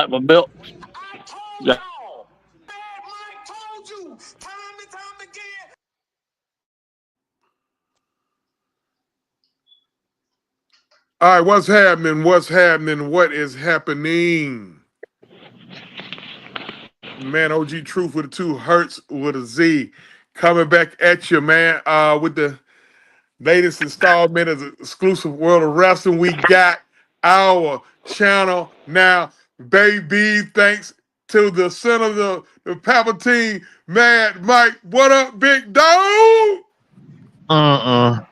got my belt. Yeah. All right, what's happening? What's happening? What is happening? Man, OG Truth with the two Hertz with a Z. Coming back at you, man, with the latest installment of the exclusive World of Wrestling. We got our channel now, baby. Thanks to the son of the Palpatine, Mad Mike. What up, big dog?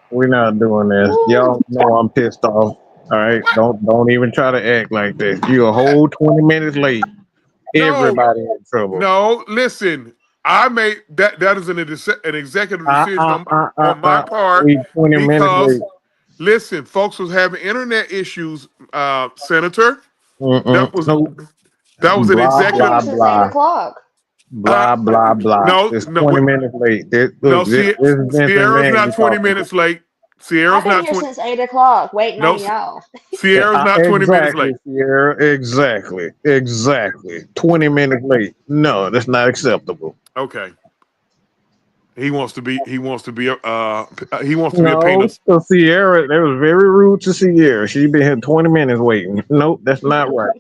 We're not doing this. Woo. Y'all know I'm pissed off. All right. What? Don't even try to act like this. You a What? whole 20 minutes late. No, Everybody in trouble. no. Listen, I made that. That is an executive decision on my part We 20 minutes because late. listen, folks was having internet issues. Senator, that was Nope. that was an Blah, I've been executive. here blah, since 8 blah. o'clock. Uh, Blah, blah, blah. no, It's no, 20 minutes late. no. Look, this business Sierra's man not you 20 talking to. minutes late. I've Sierra's been not here 20. since 8 o'clock waiting No, on y'all. Sierra's not 20 minutes Exactly, late. Sierra. Exactly. 20 minutes late. No, that's not acceptable. Okay. He wants to be. He wants to be. He wants to be a pain. No, so Sierra, that was very rude to Sierra. She been here 20 minutes waiting. Nope, that's not right.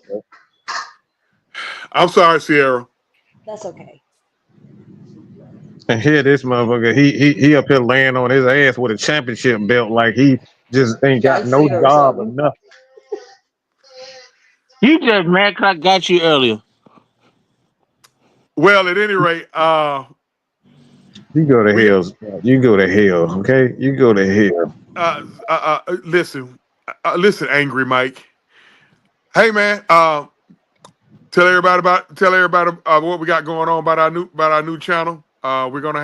I'm sorry, Sierra. That's okay. And here this motherfucker, he up here laying on his ass with a championship belt like he just ain't got John no Cena or job or something. nothing. You just mad 'cause I got you earlier. Well, at any rate, You go to we hell. You go to hell, okay? You go to hell. listen, listen, angry Mike. Hey, man, tell everybody what we got going on about our new channel. We're gonna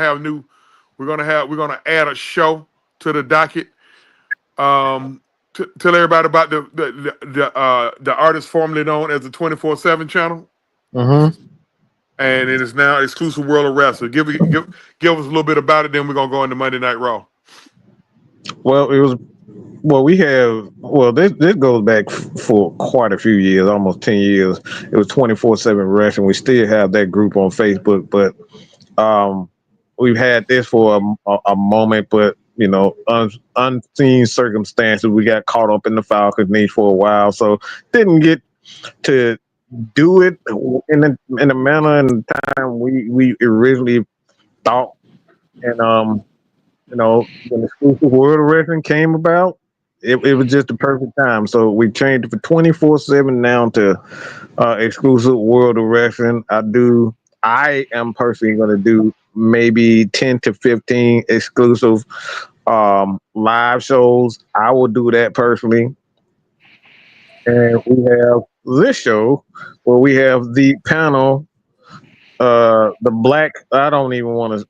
add a show to the docket. Tell everybody about the artist formerly known as the 24/7 channel, Mm-hmm. and it is now exclusive World of Wrestling. Give us a little bit about it, then we're gonna go into Monday Night Raw. Well, it was. Well, we have. Well, this goes back for quite a few years, almost 10 years. It was 24/7 wrestling. We still have that group on Facebook, but Um, we've had this for a moment, but unseen circumstances. We got caught up in the Falcons niche for a while, so didn't get to do it in the manner and time we originally thought. And when exclusive World of Wrestling came about, it was just the perfect time. So we changed it for 24/7 now to exclusive World of Wrestling. I am personally going to do maybe 10 to 15 exclusive live shows. I will do that personally. And we have this show where we have the panel, the black. I don't even want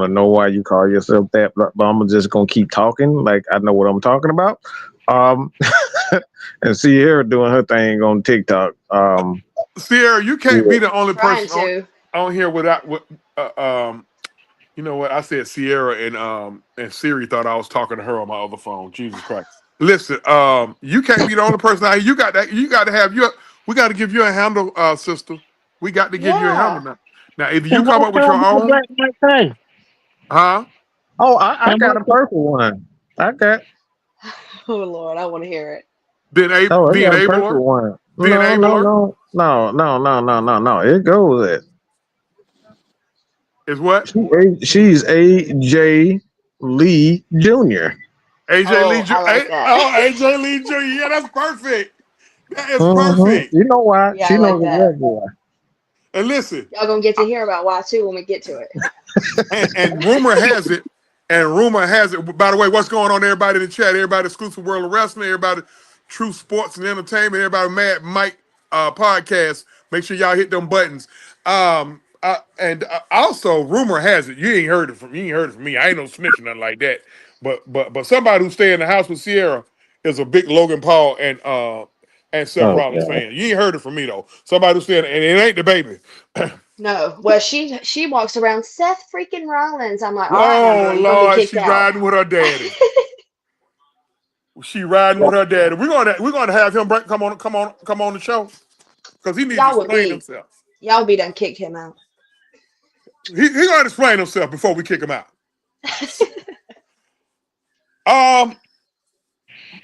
to know why you call yourself that, but I'm just gonna keep talking like I know what I'm talking about. Um, and Sierra doing her thing on TikTok. Sierra, you can't Yeah. be the only Trying person to. on here without. You know what? I said Sierra and Siri thought I was talking to her on my other phone. Jesus Christ! Listen, you can't be the only person out here. You got that. You got to have your. We got to give you a handle, sister. We got to give you a handle Yeah. now. Now, either you And come what up with your time the own, black night thing? huh? Oh, I And got what? a purple one. I got Oh Lord, I want to hear it. Then Oh, I the got a enabler, purple one. the enabler No. It goes at is what she's AJ Lee Jr. AJ Lee. Oh, I like that. AJ Lee Jr. Yeah, that's perfect. That is perfect. You know why? Yeah, She I like knows that. exactly why. And listen, Y'all gonna get to hear about why too when we get to it. and rumor has it, By the way, what's going on, everybody in the chat? Everybody, exclusive World of Wrestling. Everybody, True Sports and Entertainment. Everybody, Mad Mike podcast. Make sure y'all hit them buttons. And also, rumor has it, you ain't heard it from me. I ain't no snitch or nothing like that. But somebody who stay in the house with Sierra is a big Logan Paul and Seth Oh Rollins God. fan. You ain't heard it from me though. Somebody who staying, and it ain't the baby. No, well, she walks around Seth freaking Rollins. I'm like, all right, now, Oh girl, you're gonna get Lord, kicked she out. riding with her daddy. She riding with her daddy. We're gonna have him come on the show because he needs to Y'all would explain be himself. y'all would be done kicked him out. He gonna explain himself before we kick him out. Um,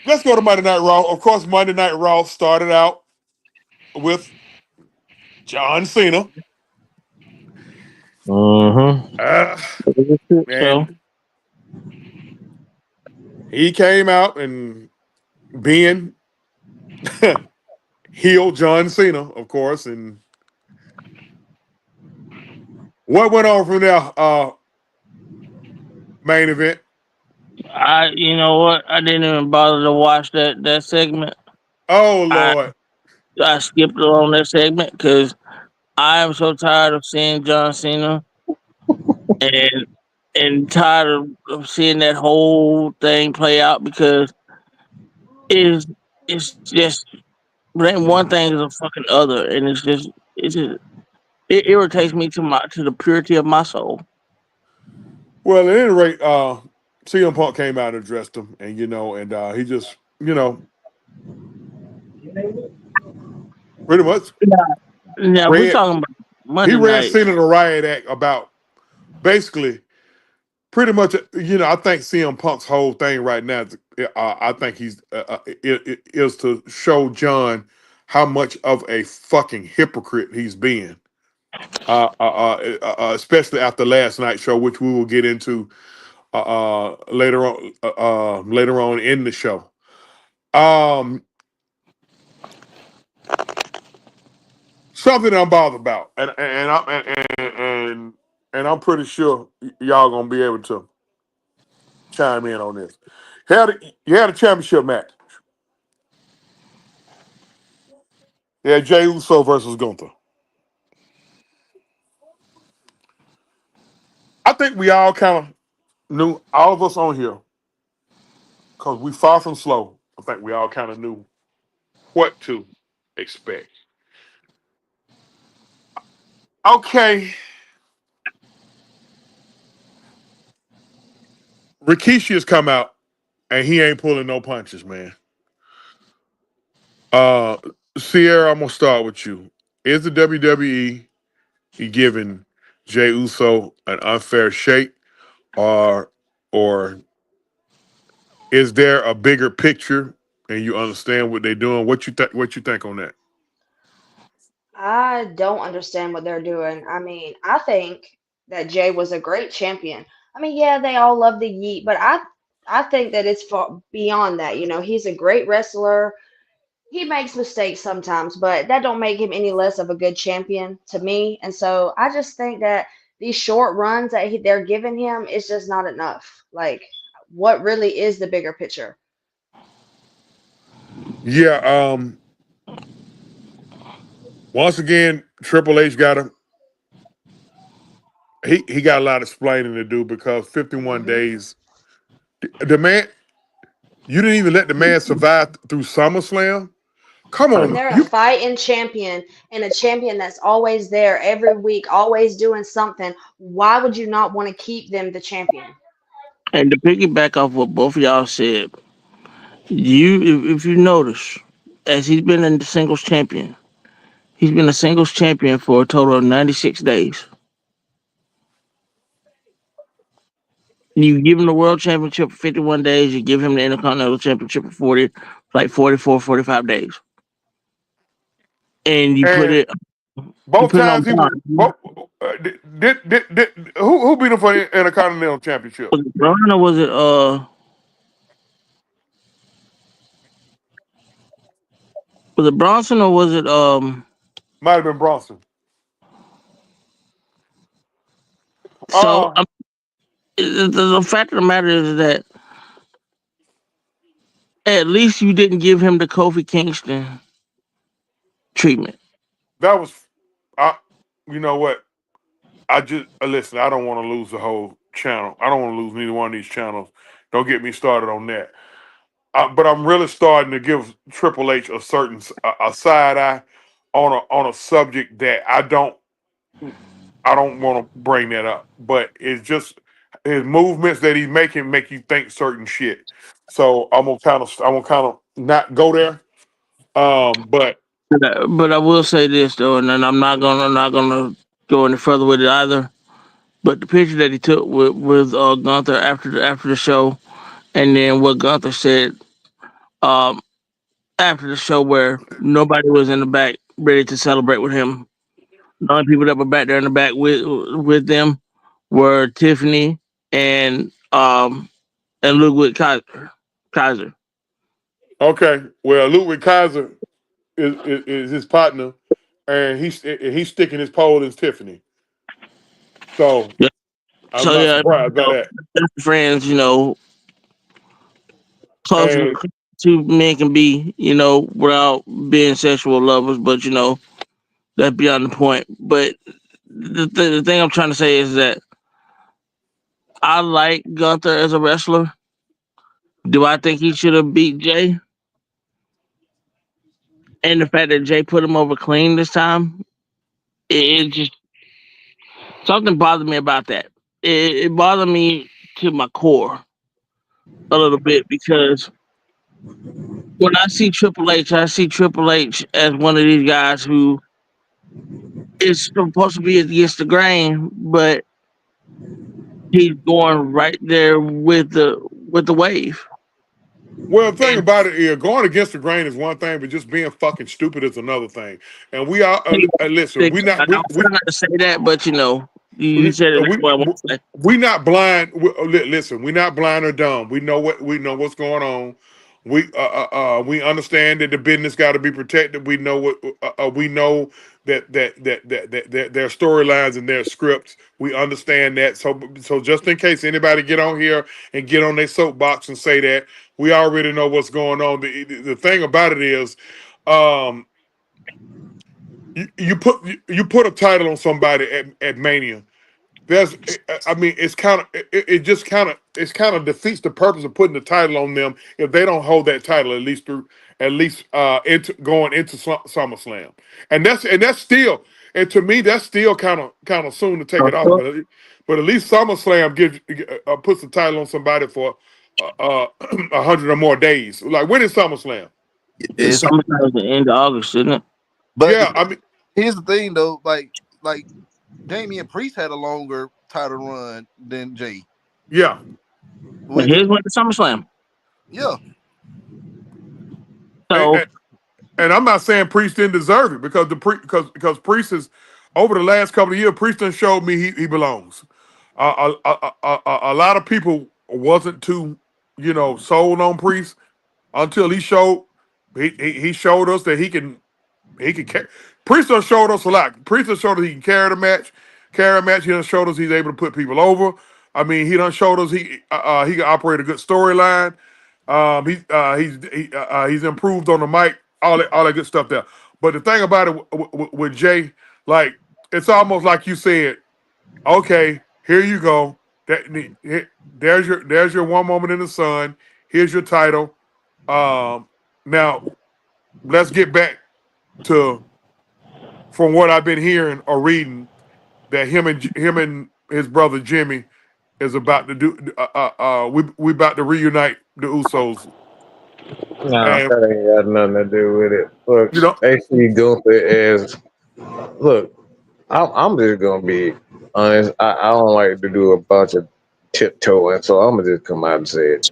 let's go to Monday Night Raw. Of course, Monday Night Raw started out with John Cena. Mm-hmm. So And he came out and being heel John Cena, of course. And what went on from there? Main event. you know what? I didn't even bother to watch that segment. Oh I Lord. I skipped along that segment because I am so tired of seeing John Cena and tired of seeing that whole thing play out because it's it's just then one thing is a fucking other, and it's just it irritates me to the purity of my soul. Well, at any rate, CM Punk came out and addressed him, and he just, pretty much Now we're read talking about he Monday read night. Cena the riot act about basically pretty much. I think CM Punk's whole thing right now, I think is to show John how much of a fucking hypocrite he's being. Especially after last night's show, which we will get into later on in the show. Um, Something I'm bothered about, and I'm pretty sure y'all gonna be able to chime in on this. You had a championship match. Yeah, Jay Uso versus Gunther. I think we all kind of knew, all of us on here, because we far from slow. I think we all kind of knew what to expect. Okay, Rikishi has come out and he ain't pulling no punches, man. Uh, Sierra, I'm gonna start with you. Is the WWE giving Jay Uso an unfair shake, or or is there a bigger picture and you understand what they're doing? What you think on that? I don't understand what they're doing. I mean, I think that Jay was a great champion. I mean, yeah, they all love the Yeet, but I think that it's far beyond that. You know, he's a great wrestler. He makes mistakes sometimes, but that don't make him any less of a good champion to me. And so I just think that these short runs that they're giving him is just not enough. Like, what really is the bigger picture? Yeah. Once again, Triple H got him. He got a lot of explaining to do because 51 Hmm. days. The man, you didn't even let the man survive through SummerSlam. Come When on, they're a you. fighting champion and a champion that's always there every week, always doing something, why would you not want to keep them the champion? And to piggyback off what both of y'all said, if you notice, as he's been a singles champion, he's been a singles champion for a total of 96 days. You give him the world championship for 51 days, you give him the intercontinental championship for 40, like 44, 45 days. And And you both put it on times he was. bond. Both, who beat him for the Intercontinental Championship? Was it Braun or was it Bronson or was it Might have been Bronson. so Uh, the fact of the matter is that at least you didn't give him the Kofi Kingston treatment. that was. I. You know what? I just listen. I don't want to lose the whole channel. I don't want to lose neither one of these channels. Don't get me started on that. But I'm really starting to give Triple H a certain a side eye on a subject that I don't want to bring that up. But it's just his movements that he's making make you think certain shit. So I'm gonna kind of not go there. But But I will say this though, and then I'm not gonna go any further with it either. But the picture that he took with Gunther after the show, and then what Gunther said um, after the show, where nobody was in the back ready to celebrate with him. The only people that were back there in the back with them were Tiffany and Ludwig Kaiser. okay, well, Ludwig Kaiser is his partner, and he's sticking his pole as Tiffany. So Yeah. I'm So not yeah, surprised by that. best friends, close as And two men can be, without being sexual lovers, but that's beyond the point. But the thing I'm trying to say is that I like Gunther as a wrestler. Do I think he should have beat Jay? And the fact that Jay put him over clean this time, it just something bothered me about that. It bothered me to my core a little bit because when I see Triple H, I see Triple H as one of these guys who is supposed to be against the grain, but he's going right there with the wave. well, the thing And about it is, going against the grain is one thing, but just being fucking stupid is another thing. And we are listen. We I not was trying not to say that, but you we said it. That's we what I want to say. we not blind. Listen, we not blind or dumb. We know what's going on. We understand that the business got to be protected. We know what we know that their storylines and their scripts. We understand that. So just in case anybody get on here and get on their soapbox and say that, we already know what's going on. The thing about it is, um, you put a title on somebody at Mania. I mean, it's kind of it just kind of defeats the purpose of putting the title on them if they don't hold that title at least going into SummerSlam. And that's still, and to me that's still kind of soon to take it off, but at least SummerSlam gives puts the title on somebody for 100 or more days. Like, when is SummerSlam? It's Summertime is the end of August, isn't it? but Yeah, I mean, here's the thing though, like Damian Priest had a longer title run than Jay. yeah. But Which here's went to SummerSlam. yeah, So And I'm not saying Priest didn't deserve it, because because Priest is, over the last couple of years, Priest done showed me he belongs. A lot of people wasn't too sold on Priest until he showed he showed us that he can carry. Priest done showed us a lot. Priest done showed us he can carry a match. He done showed us he's able to put people over. I mean, he done showed us he can operate a good storyline. He's improved on the mic, all that good stuff there. But the thing about it with Jay, like, it's almost like you said, okay, here you go. There's your one moment in the sun. Here's your title. Now let's get back to, from what I've been hearing or reading, that him and his brother Jimmy is about to do. We about to reunite the Usos, Nah, and that ain't got nothing to do with it. Look, you know, they see Gunther as, look, I'm just gonna be honest. I don't like to do a bunch of tiptoeing, so I'm gonna just come out and say it.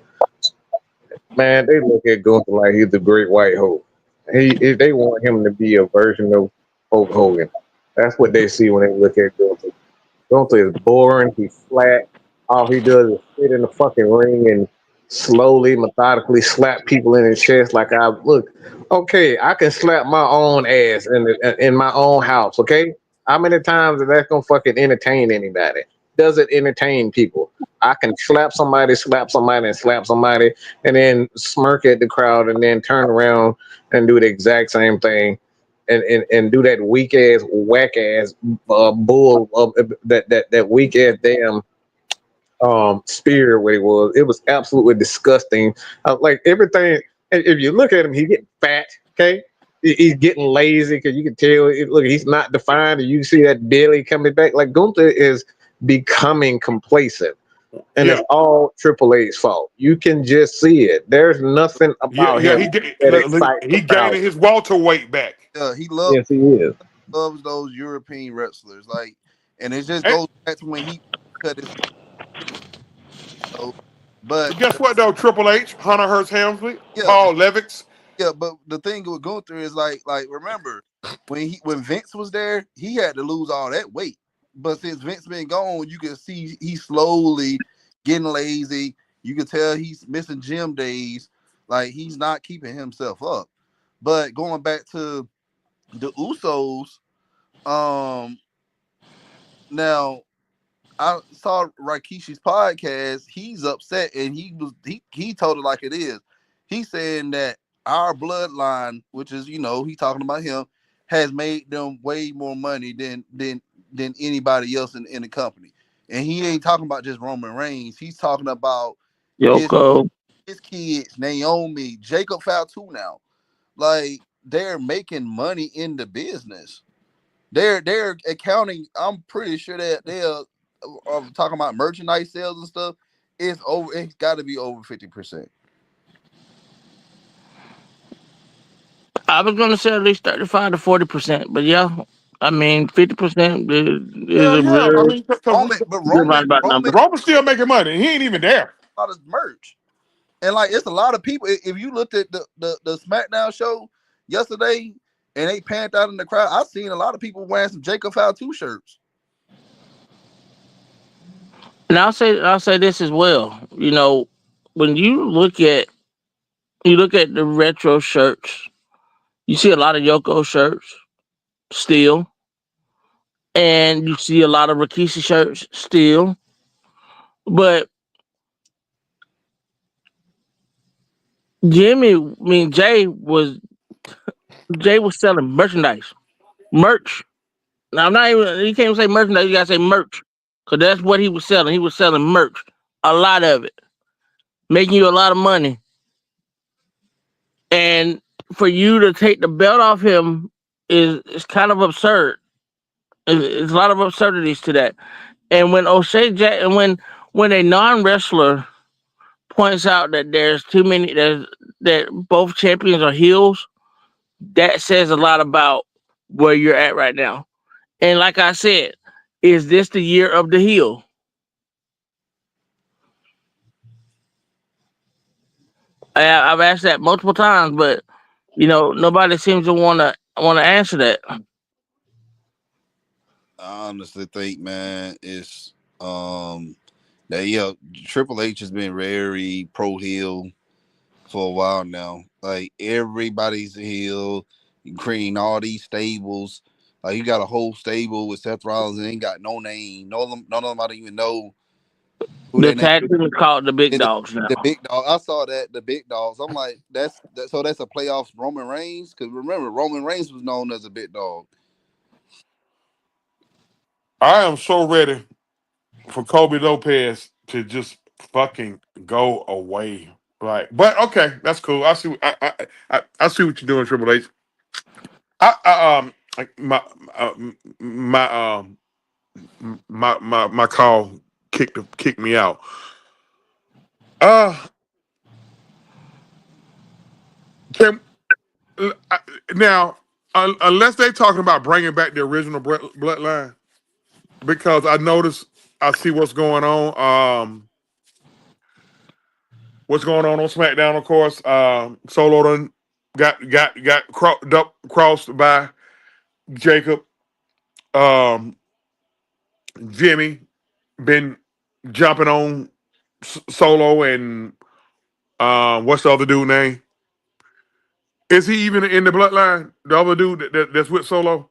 Man, they look at Gunther like he's the Great White Hope. They want him to be a version of Hulk Hogan. That's what they see when they look at Gunther. Gunther is boring. He's flat. All he does is sit in the fucking ring and slowly, methodically slap people in his chest. Like, I look, okay, I can slap my own ass in my own house. Okay, how many times is that gonna fucking entertain anybody? Does it entertain people? I can slap somebody, and slap somebody, and then smirk at the crowd, and then turn around and do the exact same thing, and do that weak ass, whack ass bull, that weak ass damn spear. What it was absolutely disgusting. Like, everything. If you look at him, he's getting fat. Okay, he's getting lazy, because you can tell. Look, he's not defined, and you see that belly coming back. Like, Gunther is becoming complacent. and it's Yeah, all Triple H's fault. You can just see it. There's nothing yeah, about yeah. him that excites He the gaining thousands. his welterweight back. Yeah, Yes, he is. loves those European wrestlers. Like, and it just And, goes back to when he cut his teeth, you know. But but guess what though? Triple H, Hunter Hearst Helmsley, yeah, Paul Levitz. yeah. But the thing with Gunther is like remember when Vince was there, he had to lose all that weight. But since Vince been gone, you can see he's slowly getting lazy. You can tell he's missing gym days. Like he's not keeping himself up. But going back to the Usos, um, now I saw Rikishi's podcast. He's upset, and he told it like it is. He's saying that our bloodline, which is he talking about him, has made them way more money than anybody else in the company. And he ain't talking about just Roman Reigns. He's talking about his Yoko. his kids, Naomi, Jacob Fatu now. Like they're making money in the business. They're accounting. I'm pretty sure that they're talking about merchandise sales and stuff. It's over. It's got to be over 50%. I was gonna say at least 35 to 40%, but yeah, I mean 50% is Hell a yeah. I real mean, because Roman, but good Roman, roundabout number. Roman, Roman's still making money. He ain't even there. a lot of merch, and like it's a lot of people. If you looked at the SmackDown show yesterday, and they panned out in the crowd, I've seen a lot of people wearing some Jacob Fatu shirts. And I'll say this as well. When you look at the retro shirts, you see a lot of Yoko shirts still, and you see a lot of Rikishi shirts still. But Jay was selling merch. Now I'm not even. You can't even say merchandise. You gotta say merch, cause that's what he was selling. He was selling merch, a lot of it, making you a lot of money. And for you to take the belt off him is kind of absurd. It's a lot of absurdities to that. And when O'Shea Jack and when a non wrestler points out that there's too many that both champions are heels, that says a lot about where you're at right now. And like I said, is this the year of the heel? I've asked that multiple times, but nobody seems to want to answer that. I honestly think, man, it's that Triple H has been very pro heel for a while now. Like everybody's a heel, creating all these stables. Like you got a whole stable with Seth Rollins and ain't got no name. None of them I don't even know who The their name tag team is called the Big is. Dogs now. The big dog. I saw that the big dogs. I'm like, so that's a playoffs Roman Reigns. Because remember, Roman Reigns was known as a big dog. I am so ready for Kobe Lopez to just fucking go away. Like, but okay, that's cool. I see. I see what you're doing, Triple H. Like my call kicked me out. Uh, can now unless they talking about bringing back the original bloodline, because I notice I see what's going on. What's going on SmackDown? Of course, Solo done got crossed by Jacob. Um, Jimmy been jumping on Solo and what's the other dude name? Is he even in the bloodline? The other dude that's with Solo?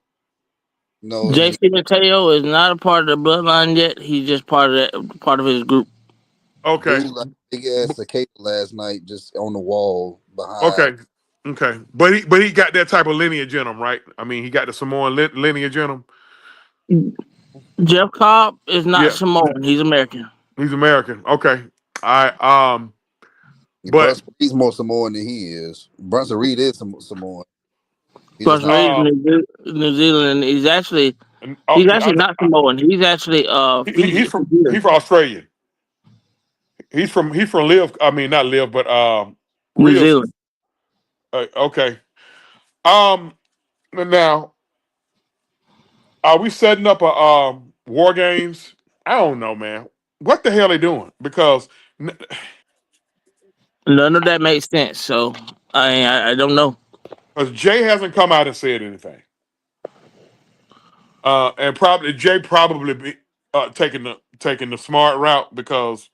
No, he JC Mateo is not a part of the bloodline yet. He's just part of his group. Okay, dude like big ass cicada last night just on the wall behind. okay, okay. But he got that type of lineage in him, right? I mean, he got the Samoan lineage in him. Jeff Cobb is not Yeah, Samoan. He's American. he's American. Okay, I but Brunson Reed's more Samoan than he is. Brunson Reed is Samoan. He's just Plus, not. Reed is uh, New Zealand. He's oh, actually not Samoan. He's actually Fiji. he's from Australia. He's from Live. I mean, not Live, but New Real. Zealand. Okay. Um. Now, are we setting up a war games? I don't know, man. What the hell they doing? Because None of that makes sense. So I don't know. Jay hasn't come out and said anything. And probably Jay probably be taking the smart route because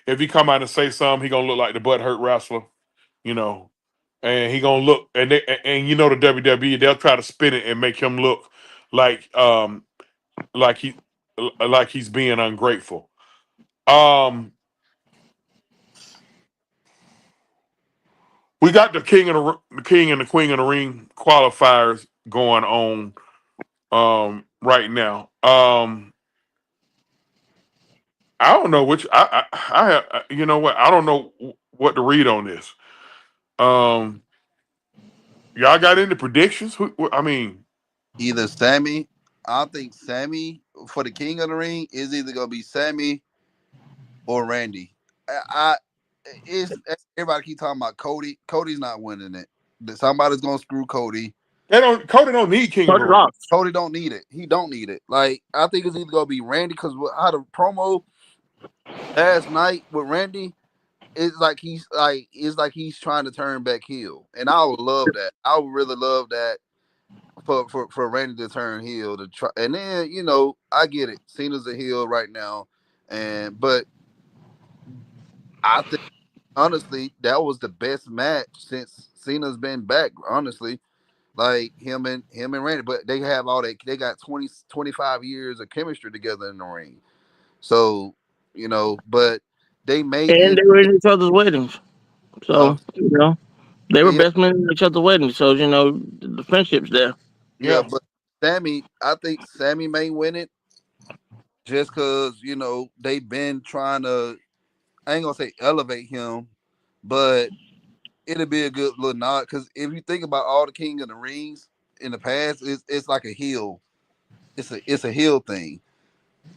if he come out and say something, he gonna look like the butt hurt wrestler, you know, and he gonna look and you know the WWE they'll try to spin it and make him look like like he like he's being ungrateful. Um, we got the king and the queen of the ring qualifiers going on right now. I don't know which I have. You know what? I don't know what to read on this. Um, y'all got any predictions? I mean, Either Sammy, I think Sammy for the King of the Ring is either gonna be Sammy or Randy. I it's everybody keep talking about Cody. Cody's not winning it. Somebody's gonna screw Cody. they don't. Cody don't need king of the Cody ring. lost. Cody don't need it. He don't need it. Like I think it's either gonna be Randy because how the promo last night with Randy, it's like he's trying to turn back heel, and I would love that. I would really love that for Randy to turn heel to try. And then I get it. Cena's a heel right now, but I think honestly that was the best match since Cena's been back. Honestly, like him and Randy, but they have all that. They got 20 to 25 years of chemistry together in the ring. So but they made And him. they were in each other's weddings. Uh, So, they were yeah, best men at each other's weddings. So, the friendship's there. yeah, Yeah. but Sammy, I think Sammy may win it just because they've been trying to. I ain't gonna say elevate him, but it'll be a good little nod because if you think about all the King of the Rings in the past, it's like a heel. It's a heel thing,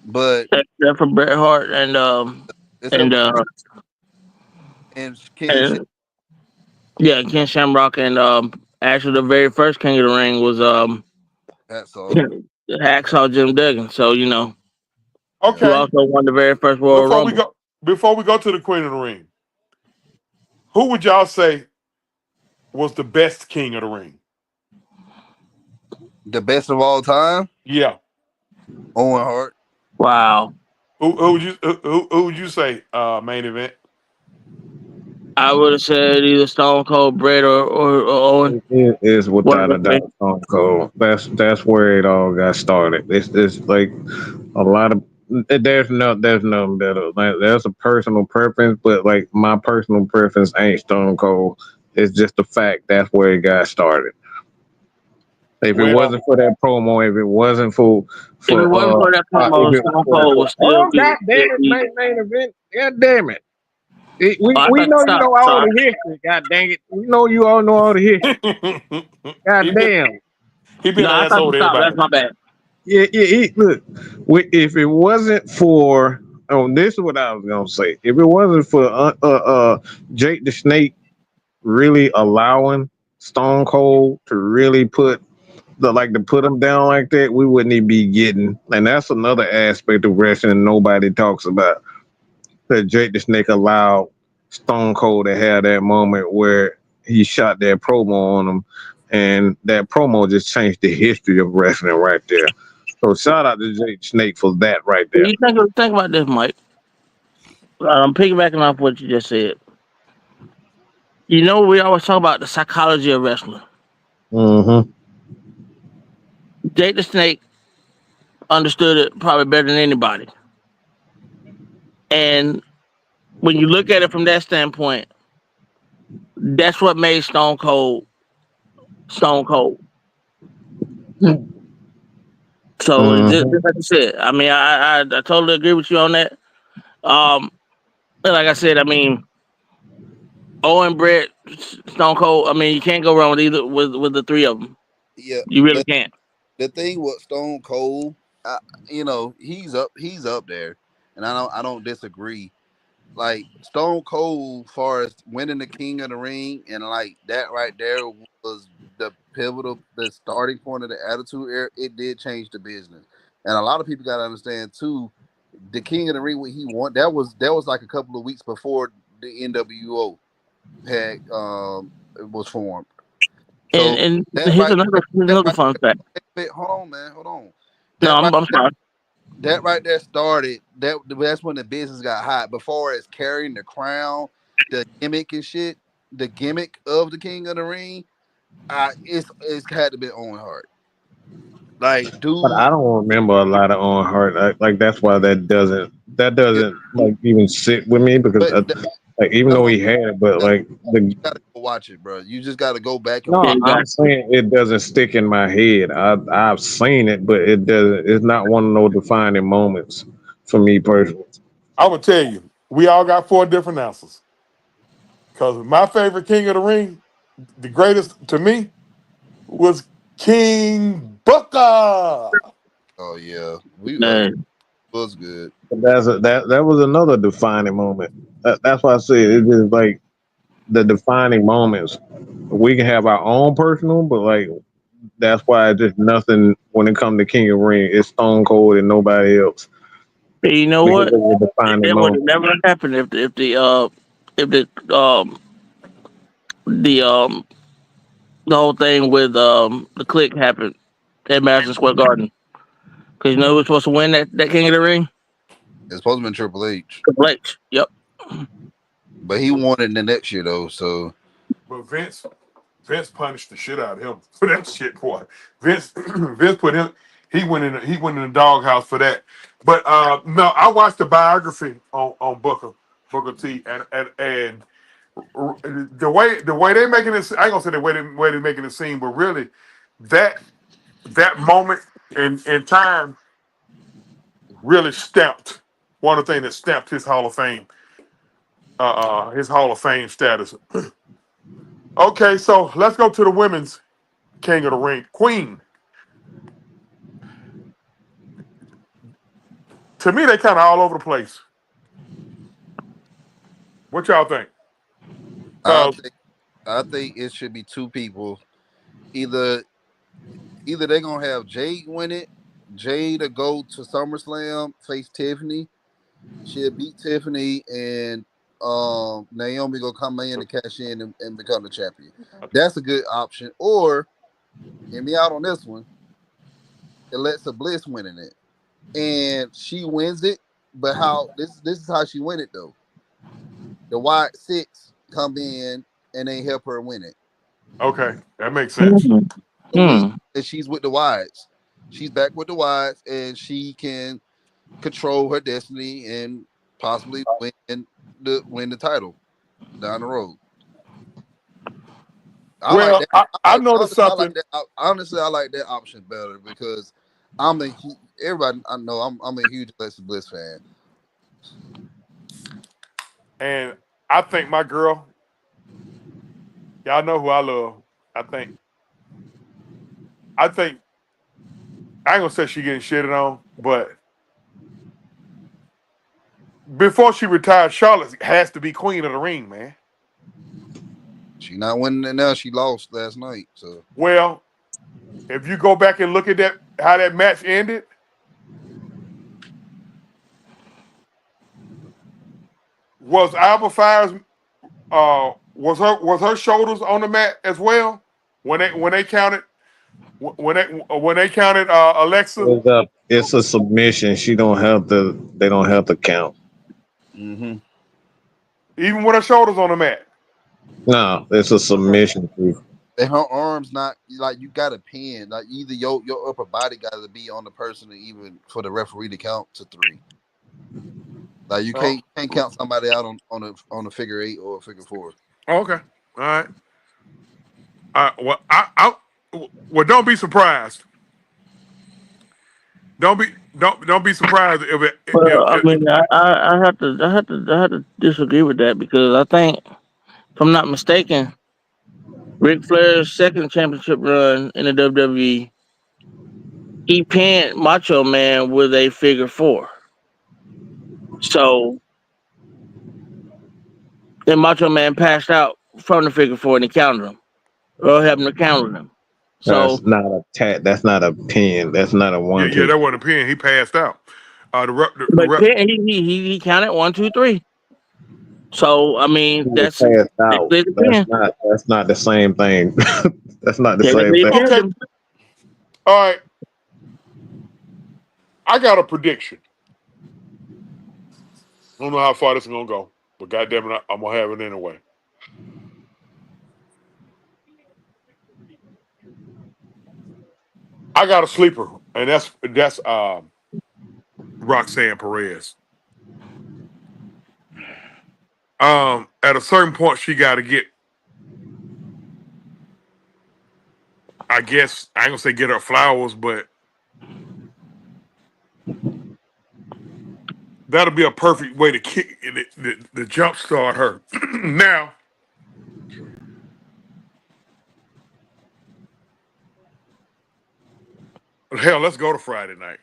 but Except for Bret Hart except and for uh Ken and yeah, Ken Shamrock and actually the very first King of the Ring was Hacksaw. Hacksaw Jim Duggan. So, Yeah, who Okay. also won the very first Royal Before we Rumble. go, before we go to the queen of the ring, who would y'all say was the best king of the ring? the best of all time, Yeah. Owen Hart. Wow. Who would you say main event? I would have said either Stone Cold Bret or Owen. It is One of without the a three. doubt Stone Cold. That's where it all got started. It's like a lot of there's nothing better. Like there's a personal preference, but like my personal preference ain't Stone Cold. It's just the fact that's where it got started. If it Well, wasn't for that promo, if it wasn't for If it wasn't for that if promo, it Stone was Cold for would still oh be. god damn it, main event, god damn it. Oh, I We thought know you stop. know all Sorry. the history. God dang it, we know you all know all the history. God he been damn. he been No, an I thought asshole you to stopped. That's everybody. my bad. Yeah, look, if it wasn't for, oh, this is what I was gonna say. If it wasn't for Jake the Snake really allowing Stone Cold to really put him down like that, we wouldn't even be getting. And that's another aspect of wrestling nobody talks about. That Jake the Snake allowed Stone Cold to have that moment where he shot that promo on him, and that promo just changed the history of wrestling right there. So shout out to Jake Snake for that right there. You think about this, Mike. I'm piggybacking off what you just said. We always talk about the psychology of wrestling. Mm-hmm. Jake the Snake understood it probably better than anybody. And when you look at it from that standpoint, that's what made Stone Cold Stone Cold. So Mm-hmm. just like you said, I mean, I totally agree with you on that. Um, and like I said, I mean, Owen, Brett, Stone Cold. I mean, you can't go wrong with either with the three of them. Yeah, You really the can't. the thing with Stone Cold, he's up there, and I don't disagree. like Stone Cold, far as winning the King of the Ring, and like that right there was the pivotal, the starting point of the Attitude Era. It did change the business, and a lot of people got to understand too. The King of the Ring when he won, that was like a couple of weeks before the NWO had was formed. So And that right there, here's that another right fun fact. there, hold on, man, hold on. No, That right I'm sorry. that right there started that's when the business got hot. Before as carrying the crown, the gimmick and shit, the gimmick of the King of the Ring, it's had to be on Hart. Like, But dude, I don't remember a lot of On Heart. Like that's why that yeah, doesn't like even sit with me because but like even that's though what he had it, but you like the gotta go watch it, bro. You just gotta go back and no, watch. I'm Exactly. saying it doesn't stick in my head. I've seen it, but it doesn't. It's not one of those defining moments for me personally. I'm gonna tell you, we all got 4 different answers. Because my favorite King of the Ring, the greatest to me, was King Booker. Oh yeah, we Man, was good. But that was another defining moment. That's why I say it is like the defining moments. We can have our own personal, but like that's why it's just nothing when it comes to King of Ring. It's Stone Cold and nobody else but you know because what? it was a defining That would moment. have never happened if the the whole thing with the click happened at Madison Square Garden. Because you know who was supposed to win that King of the Ring? It's supposed to be Triple H, Triple H. Yep. but he won it the next year though. So But Vince punished the shit out of him for that shit, boy. Vince Vince put him. He went in the doghouse for that. But no, I watched the biography on Booker T, and the way they making this. I ain't gonna say the way they making the scene, but really that that moment in time really stamped one of the things that stamped his Hall of Fame status. Okay, so let's go to the women's King of the Ring, Queen. To me, they kind of all over the place. What y'all think? I Cause think I think it should be two people. Either either they're gonna have Jade win it, Jade to go to SummerSlam, face Tiffany. She'll beat Tiffany, and Naomi gonna come in and cash in and become the champion. That's a good option. Or hear me out on this one. Alexa Bliss winning it, and she wins it. But how this is how she win it though. The White Six come in and they help her win it. okay, that makes sense. Hmm. So when Hmm. she's with the Wides, she's back with the Wides, and she can control her destiny and possibly win the title down the road. I like Well, that. I noticed I like something, that. Honestly, I like that option better because everybody I know I'm a huge Alexa Bliss fan. and I think my girl, y'all know who I love. I think I think I ain't gonna say she getting shitted on, but before she retired, Charlotte has to be Queen of the Ring, man. She not winning it now. She lost last night. So Well, if you go back and look at that how that match ended, was Alba Fire's was her shoulders on the mat as well when they counted when they counted Alexa It's a submission. She don't have to. They don't have to count. mm-hmm. even with her shoulders on the mat. No, it's a submission. And her arms not like you got to pin. Like either your upper body got to be on the person, to even for the referee to count to three. Like you Oh, can't count somebody out on a figure eight or a figure four. okay, all right. Well, well, don't be surprised. Don't be surprised if it Well, I mean, I have to disagree with that because I think, if I'm not mistaken, Ric Flair's second championship run in the WWE, he pinned Macho Man with a figure four. So And Macho Man passed out from the figure four and he counted him. Earl helped him to counter him. So That's not a tap. That's not a pin. That's not a Yeah, 1-2. that wasn't a pin. He passed out. The but rep. he counted 1, 2, 3. So I He mean was that's passed out. technically the That's pin. not. That's not the same thing. That's not the same Technically he thing. pinned Okay. him. All right. I got a prediction. I don't know how far this is gonna go, but goddamn it, I'm gonna have it anyway. I got a sleeper, and that's Roxanne Perez. At a certain point, she got to get. I guess I ain't gonna say get her flowers, but that'll be a perfect way to kick the jump start her. Now, hell, let's go to Friday night.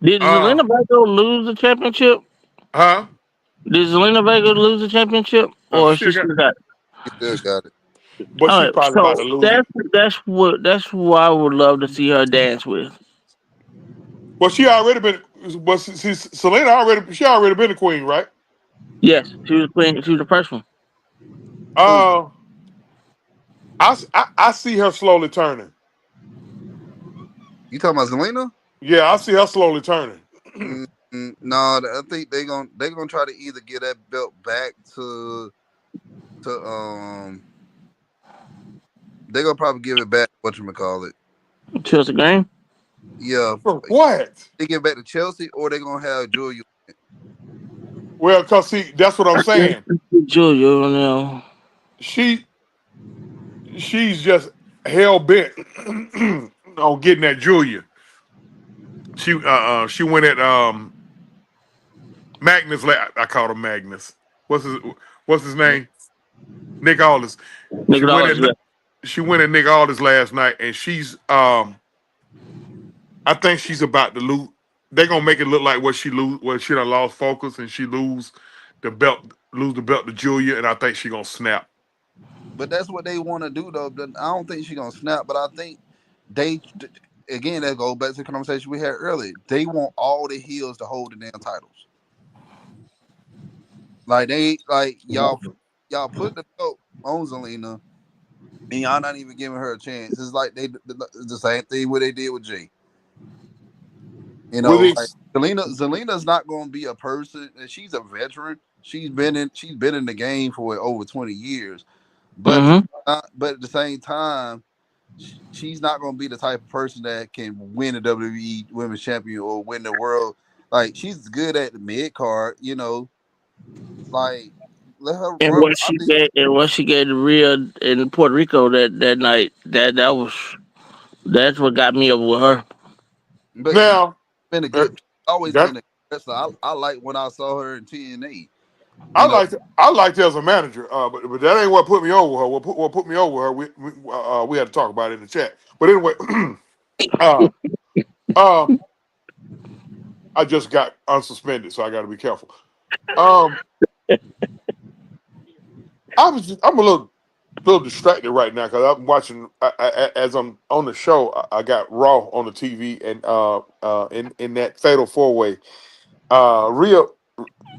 Did Uh, Zelina Vega lose the championship? huh? Did Zelina Vega lose the championship, No, or she she still got, still got it? He still got it. but All she's right, probably about to so lose it. that's who I would love to see her dance with. Well, she already been. But see, Selena already been the queen, right? Yes, she was playing. She was the first one. Who? Uh, I see her slowly turning. You talking about Zelina? Yeah, I see her slowly turning. No, I think they gonna try to either get that belt back to. They gonna probably give it back. Whatchamacallit. Chelsea Green. Yeah, For what? they give it back to Chelsea, or they gonna have Julia. Well, cause see, that's what I'm saying. Julia, you know. She she's just hell bent on getting at Julia. She went at Magnus. I called him Magnus. What's his What's his name? Nick Aldis. She Nick went Dollars, yeah. at she went at Nick Aldis last night, and she's I think she's about to lose. They're gonna make it look like what she done lost focus, and she lose the belt to Julia, and I think she gonna snap. But that's what they want to do, though. I don't think she's gonna snap, but I think they again that goes back to the conversation we had earlier. They want all the heels to hold the damn titles. Like y'all put the belt on Zelina, and y'all not even giving her a chance. It's like the same thing what they did with Jay. You With know, like this, Zelina's not going to be a person. And she's a veteran. She's been in the game for over 20 years. But Mm-hmm. but at the same time, she's not going to be the type of person that can win the WWE Women's Champion or win the world. Like she's good at the mid card. Like let her And run. I think. what she gave to Rhea in Puerto Rico that night, that's what got me over with her. But she's now been a uh, good. Always that been a wrestler. I like when I saw her in TNA. I You know, liked I liked her as a manager, but that ain't what put me over her. What put me over her? We had to talk about it in the chat. But anyway, uh, uh, I just got unsuspended, so I got to be careful. Um, I'm a little distracted right now because I'm watching. As I'm on the show, I got Raw on the TV, and in that Fatal 4-Way, Rhea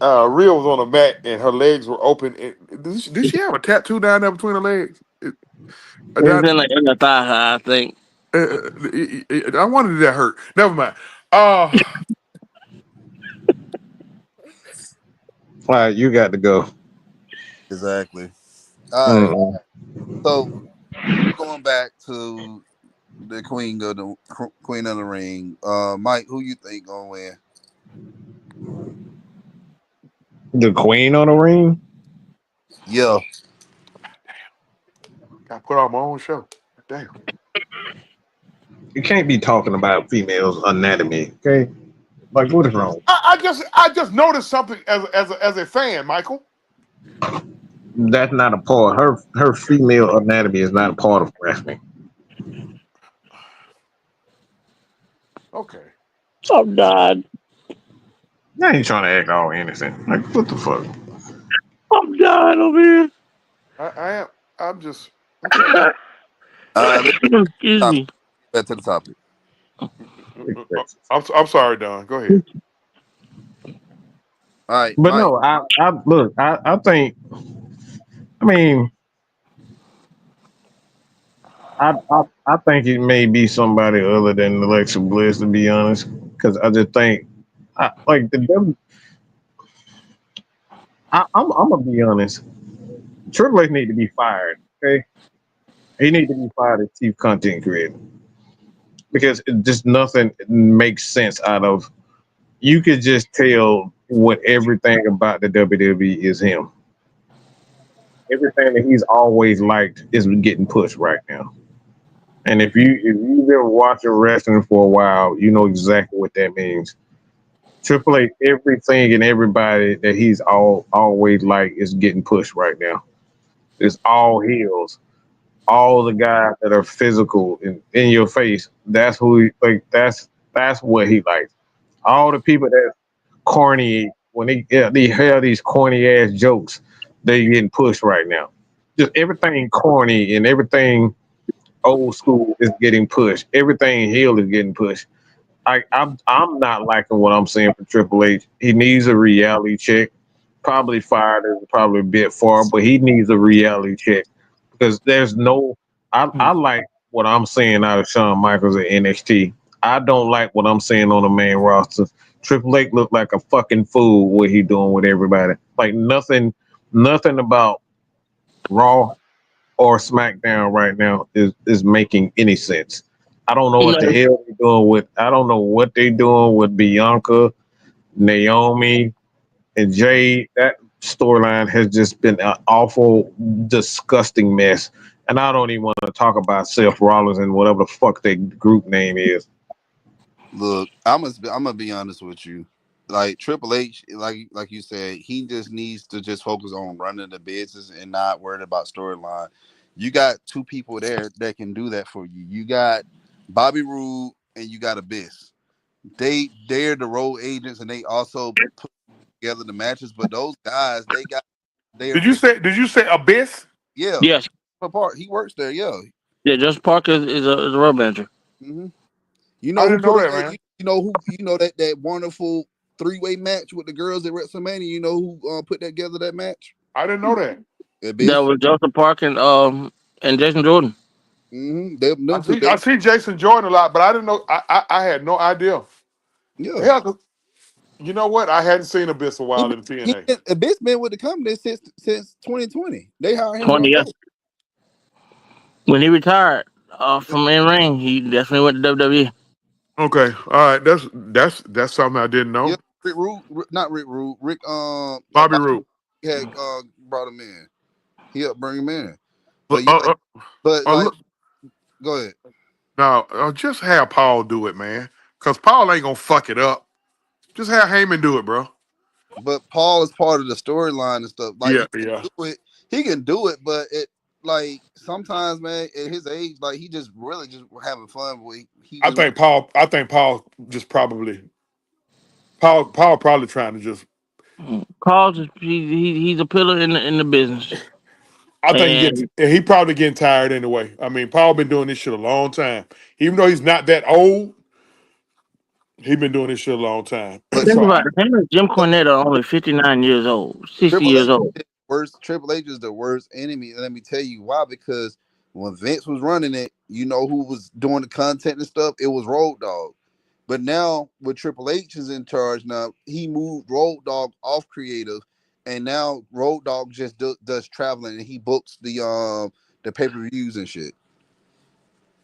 Rhea was on a mat and her legs were open. Did she have a tattoo down there between her legs? It's in the thigh high, I think. I wanted that hurt. Never mind. Uh, All right, you got to go. exactly. All right. Mm-mm. So going back to the queen of the ring, Mike, who you think gonna win? The queen on the ring. Yeah, got put on my own show. Damn. You can't be talking about females' anatomy. Okay, like what is wrong? I just noticed something as a fan, Michael. That's not a part. Her female anatomy is not a part of wrestling. Okay. Oh God. I ain't trying to act all innocent. Like what the fuck? I'm dying over here. I am. I'm just okay. Let's Excuse me. back to the topic. I'm sorry, Don. Go ahead. All right, But Mike. no, I look, I think, I mean, I think it may be somebody other than Alexa Bliss, to be honest, because I just think, like I'm gonna be honest. Triple H need to be fired. Okay, he need to be fired as chief content creator because it just nothing makes sense out of. You could just tell what everything about the WWE is him. Everything that he's always liked is getting pushed right now. And if you've been watching wrestling for a while, you know exactly what that means. Triple H, everything and everybody that he's always like is getting pushed right now. It's all heels. All the guys that are physical in your face. That's who like. That's what he likes. All the people that corny when they have these corny ass jokes, they getting pushed right now. Just everything corny and everything old school is getting pushed. Everything heel is getting pushed. I'm not liking what I'm seeing for Triple H. He needs a reality check. Probably fired is probably a bit far, but he needs a reality check because there's no. I like what I'm seeing out of Shawn Michaels at NXT. I don't like what I'm seeing on the main roster. Triple H looked like a fucking fool. What he doing with everybody? Like nothing about Raw or SmackDown right now is making any sense. I don't know what the No, hell they're doing with. I don't know what they're doing with Bianca, Naomi, and Jay. That storyline has just been an awful, disgusting mess. And I don't even want to talk about Seth Rollins and whatever the fuck their group name is. Look, I'm gonna be honest with you. Like Triple H, like you said, he just needs to just focus on running the business and not worried about storyline. You got two people there that can do that for you. You got Bobby Roode and you got Abyss. They're the road agents and they also put together the matches. But those guys, Did you say Abyss? yeah, yes, apart. He works there. Yeah. yeah. Just Parker is a road manager. hmm You I know who didn't know put that, it? man. You know that wonderful three-way match with the girls at WrestleMania. You know who put together that match? I didn't know that. That Abyss. was Joseph Parker and Jason Jordan. Them two. I see Jason Jordan a lot, but I didn't know. I had no idea. Yeah. Hell, 'cause you know what? I hadn't seen Abyss a while in TNA. Abyss been with the company since 2020. They hired him 20 one years. day. When he retired from in ring, he definitely went to WWE. Okay, all right. That's something I didn't Yeah, know. Rick Rude, not Rick Rude. Rick yeah, Bobby Bobby Roode. had brought him in. He helped bring him in. Uh, But yeah, uh, but like, look, go ahead. now, just have Paul do it, man. Cause Paul ain't gonna fuck it up. Just have Heyman do it, bro. But Paul is part of the storyline and stuff. Like Yeah, yeah. he can do it, but it like sometimes, man, at his age, like he just really just having fun. But he I just think Paul. I think Paul just probably. Paul probably trying to just. Paul's he's a pillar in the business, I think and he probably getting tired anyway. I mean, Paul been doing this shit a long time. Even though he's not that old, he been doing this shit a long time. but think So about it. Him and Jim Cornette are only 59 years old, 60 Triple H years old. is worst. Triple H is the worst enemy. And let me tell you why. Because when Vince was running it, you know who was doing the content and stuff? It was Road Dogg. But now with Triple H is in charge now, he moved Road Dogg off creative, and now Road Dogg just does traveling and he books the pay-per-views and shit.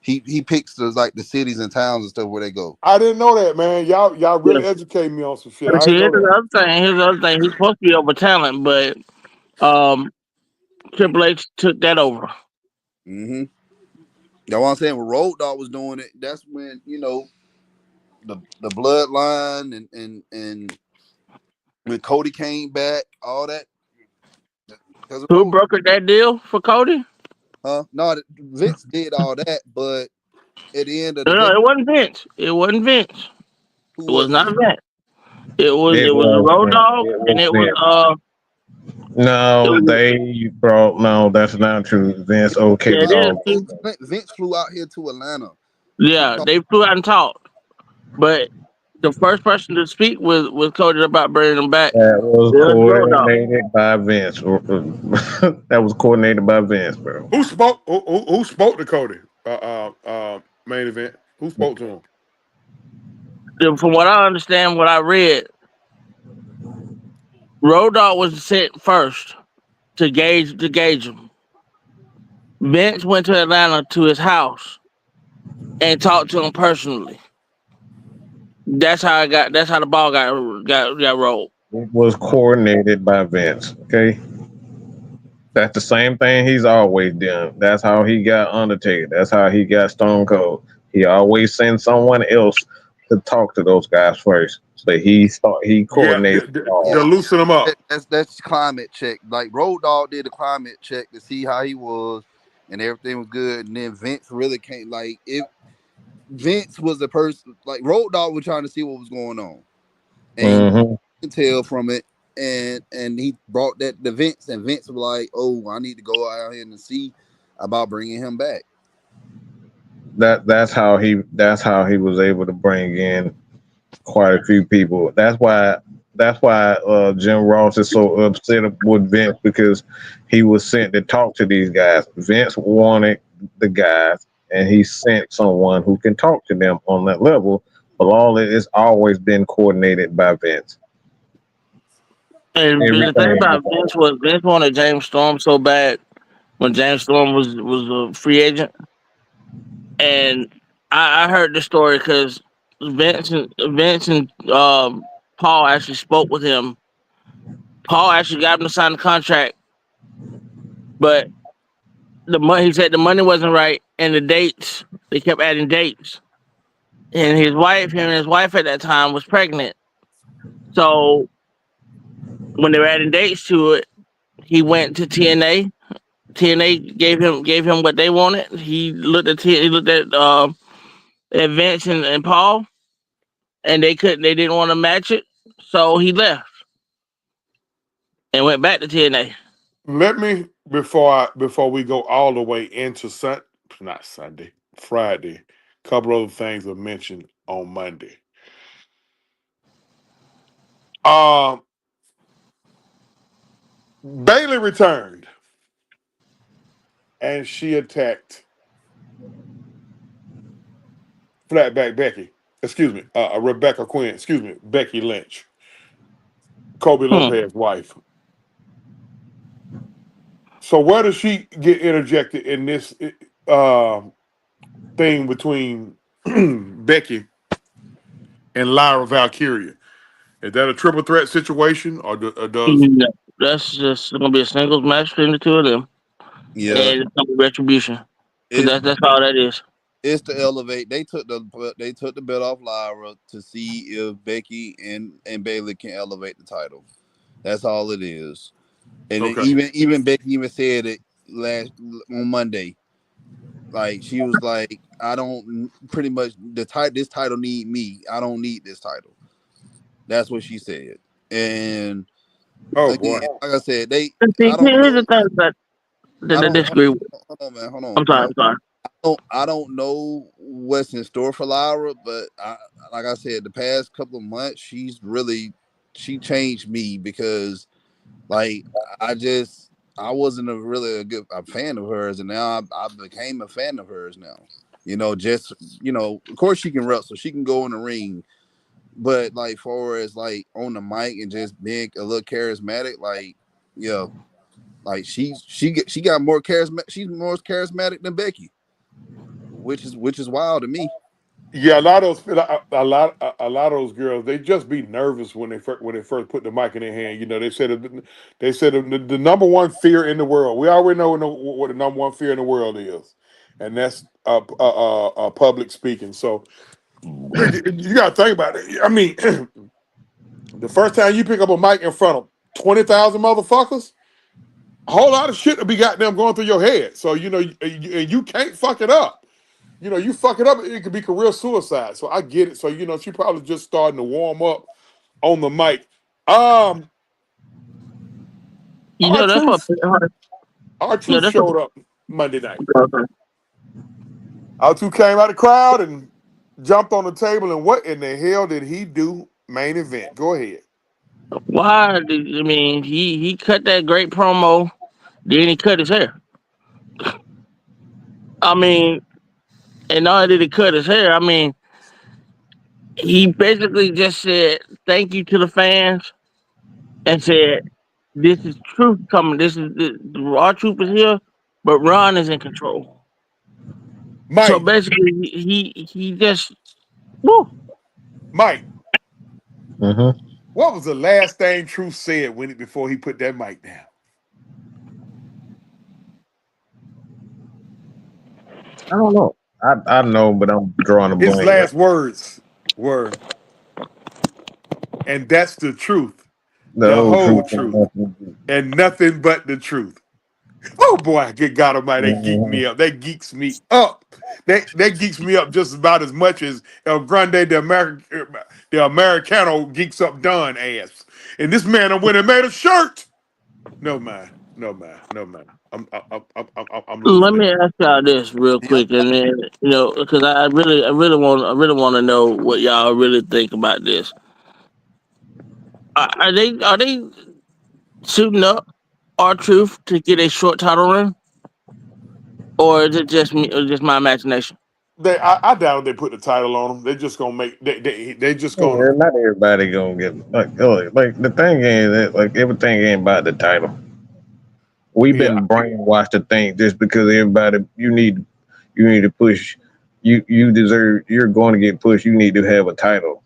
He picks the cities and towns and stuff where they go. I didn't know that, man. Y'all really Yes. educated me on some shit. But I see, didn't know here's that. the other thing. Here's the other thing. He's supposed to be over talent, but um, Triple H took that over. Mm-hmm. That's what I'm saying. When Road Dogg was doing it, that's when the bloodline and when Cody came back, all that because of Who Road. brokered that deal for Cody? Huh? No, Vince did all that, but at the end of the No, day, it wasn't Vince. It wasn't Vince. who It was was it? not Vince. It was It a was Road Dog, it and was it was Vince. No, they brought. No, that's not true. Vince Yeah, okayed it is. all. Vince flew out here to Atlanta. Yeah, they flew out and talked, but the first person to speak was Cody about bringing him back. That was It was Road Dogg. coordinated by Vince. That was coordinated by Vince, bro. Who spoke? Who spoke to Cody? Main event. Who spoke to him? From what I understand, what I read, Road Dogg was sent first to gauge him. Vince went to Atlanta to his house and talked to him personally. That's how I got. That's how the ball got rolled. It was coordinated by Vince. Okay, that's the same thing he's always done. That's how he got Undertaker. That's how he got Stone Cold. He always sends someone else to talk to those guys first. But he Yeah, coordinated Yeah, to all. loosen him up. that's climate check. Like Road Dogg did a climate check to see how he was, and everything was good. And then Vince really came. Like if Vince was the person, like Road Dogg was trying to see what was going on, and you Hmm. can tell from it. And he brought that to Vince, and Vince was like, "Oh, I need to go out here and see about bringing him back." That's how he was able to bring in quite a few people. That's why Jim Ross is so upset with Vince because he was sent to talk to these guys. Vince wanted the guys, and he sent someone who can talk to them on that level. But all it has always been coordinated by Vince. And the thing Everything. about Vince was Vince wanted James Storm so bad when James Storm was a free agent, and I heard the story because Vince and Paul actually spoke with him. Paul actually got him to sign the contract, but the money he said the money wasn't right and the dates they kept adding dates. And his wife at that time was pregnant. So when they were adding dates to it, he went to TNA. TNA gave him what they wanted. He looked at Vince and Paul, and they didn't want to match it, so he left and went back to TNA. Let me before we go all the way into not Sunday, Friday. Couple other things were mentioned on Monday. Um, Bailey returned and she attacked Flatback Becky. Excuse me, Rebecca Quinn. Excuse me, Becky Lynch, Kobe Hmm. Lopez's wife. So where does she get interjected in this uh, thing between Becky and Lyra Valkyria? Is that a triple threat situation, or does No, that's just gonna be a singles match between the two of them, Yeah, and it's gonna be retribution because it's that's all that is. it's to elevate. They took the belt off Lyra to see if Becky and Bailey can elevate the title. That's all it is. And then okay? even Becky even said it last on Monday. Like she was like, I don't pretty much this title need me. I don't need this title. That's what she said. And Oh boy. again, like I said, And see, I don't here's know. the thing that I I don't disagree with. hold on, man. Hold on, I'm hold sorry. on. I'm sorry. I don't know what's in store for Lyra, but like I said, the past couple of months, she changed me because like I just I wasn't a fan of hers, and now I became a fan of hers now. Just of course she can wrestle, she can go in the ring, but like far as like on the mic and just being a little charismatic, like yeah, like she got more charismatic. She's more charismatic than Becky, which is wild to me. Yeah, a lot of those girls, they just be nervous when they first put the mic in their hand. They said the number one fear in the world. We already know what the number one fear in the world is, and that's public speaking. So you got to think about it. I mean, the first time you pick up a mic in front of 20,000 motherfuckers, a whole lot of shit will be goddamn going through your head. So you can't fuck it up. You fuck it up, it could be career suicide. So I get it. So she probably just starting to warm up on the mic. Um, You Our know that's what. truth, our Yeah, truth that's what. showed up Monday night. Our truth came out of the crowd and jumped on the table. And what in the hell did he do? Main event. Go ahead. Why? I mean, he cut that great promo. Then he cut his hair. I mean, and not only did he cut his hair, I mean, he basically just said thank you to the fans and said this is truth coming. Our truth is here, but Ron is in control. So Mike, basically, he just woo. Mike, Mm-hmm. what was the last thing Truth said before he put that mic down? I don't know. I know, but I'm drawing a His blank. last words were, and that's the truth, The the old whole truth. truth, and nothing but the truth. Oh boy, good God Almighty, that geek Mm-hmm. me up. That geeks me up. That geeks me up just about as much as El Grande the Americano geeks up Don ass. And this man I went and made a shirt. No man, no man, no man. I'm Let losing it. me ask y'all this real Yeah, quick, and then because I really want to know what y'all really think about this. Are they suiting up our truth to get a short title run, or is it just me, or just my imagination? I doubt they put the title on them. They're just gonna make they just gonna. Yeah, not everybody gonna get like the thing ain't that like everything ain't about the title. We've Yeah, been brainwashed to think just because everybody you need to push you deserve you're going to get pushed. You need to have a title.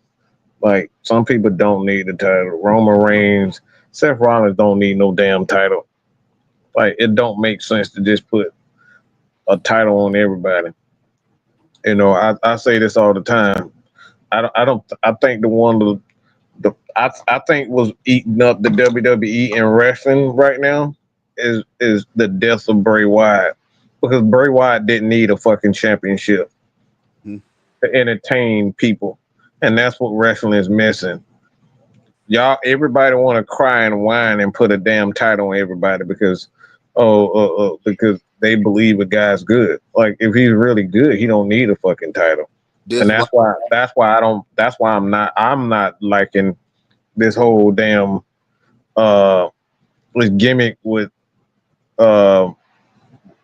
Like some people don't need the title. Roman Reigns, Seth Rollins don't need no damn title. Like it don't make sense to just put a title on everybody. I say this all the time. I think the one of I think was eating up the WWE and wrestling right now is the death of Bray Wyatt because Bray Wyatt didn't need a fucking championship Mhm. to entertain people, and that's what wrestling is missing. Y'all, everybody want to cry and whine and put a damn title on everybody because they believe a guy's good. Like if he's really good, he don't need a fucking title, and this like that's why I don't. That's why I'm not liking this whole damn this gimmick with uh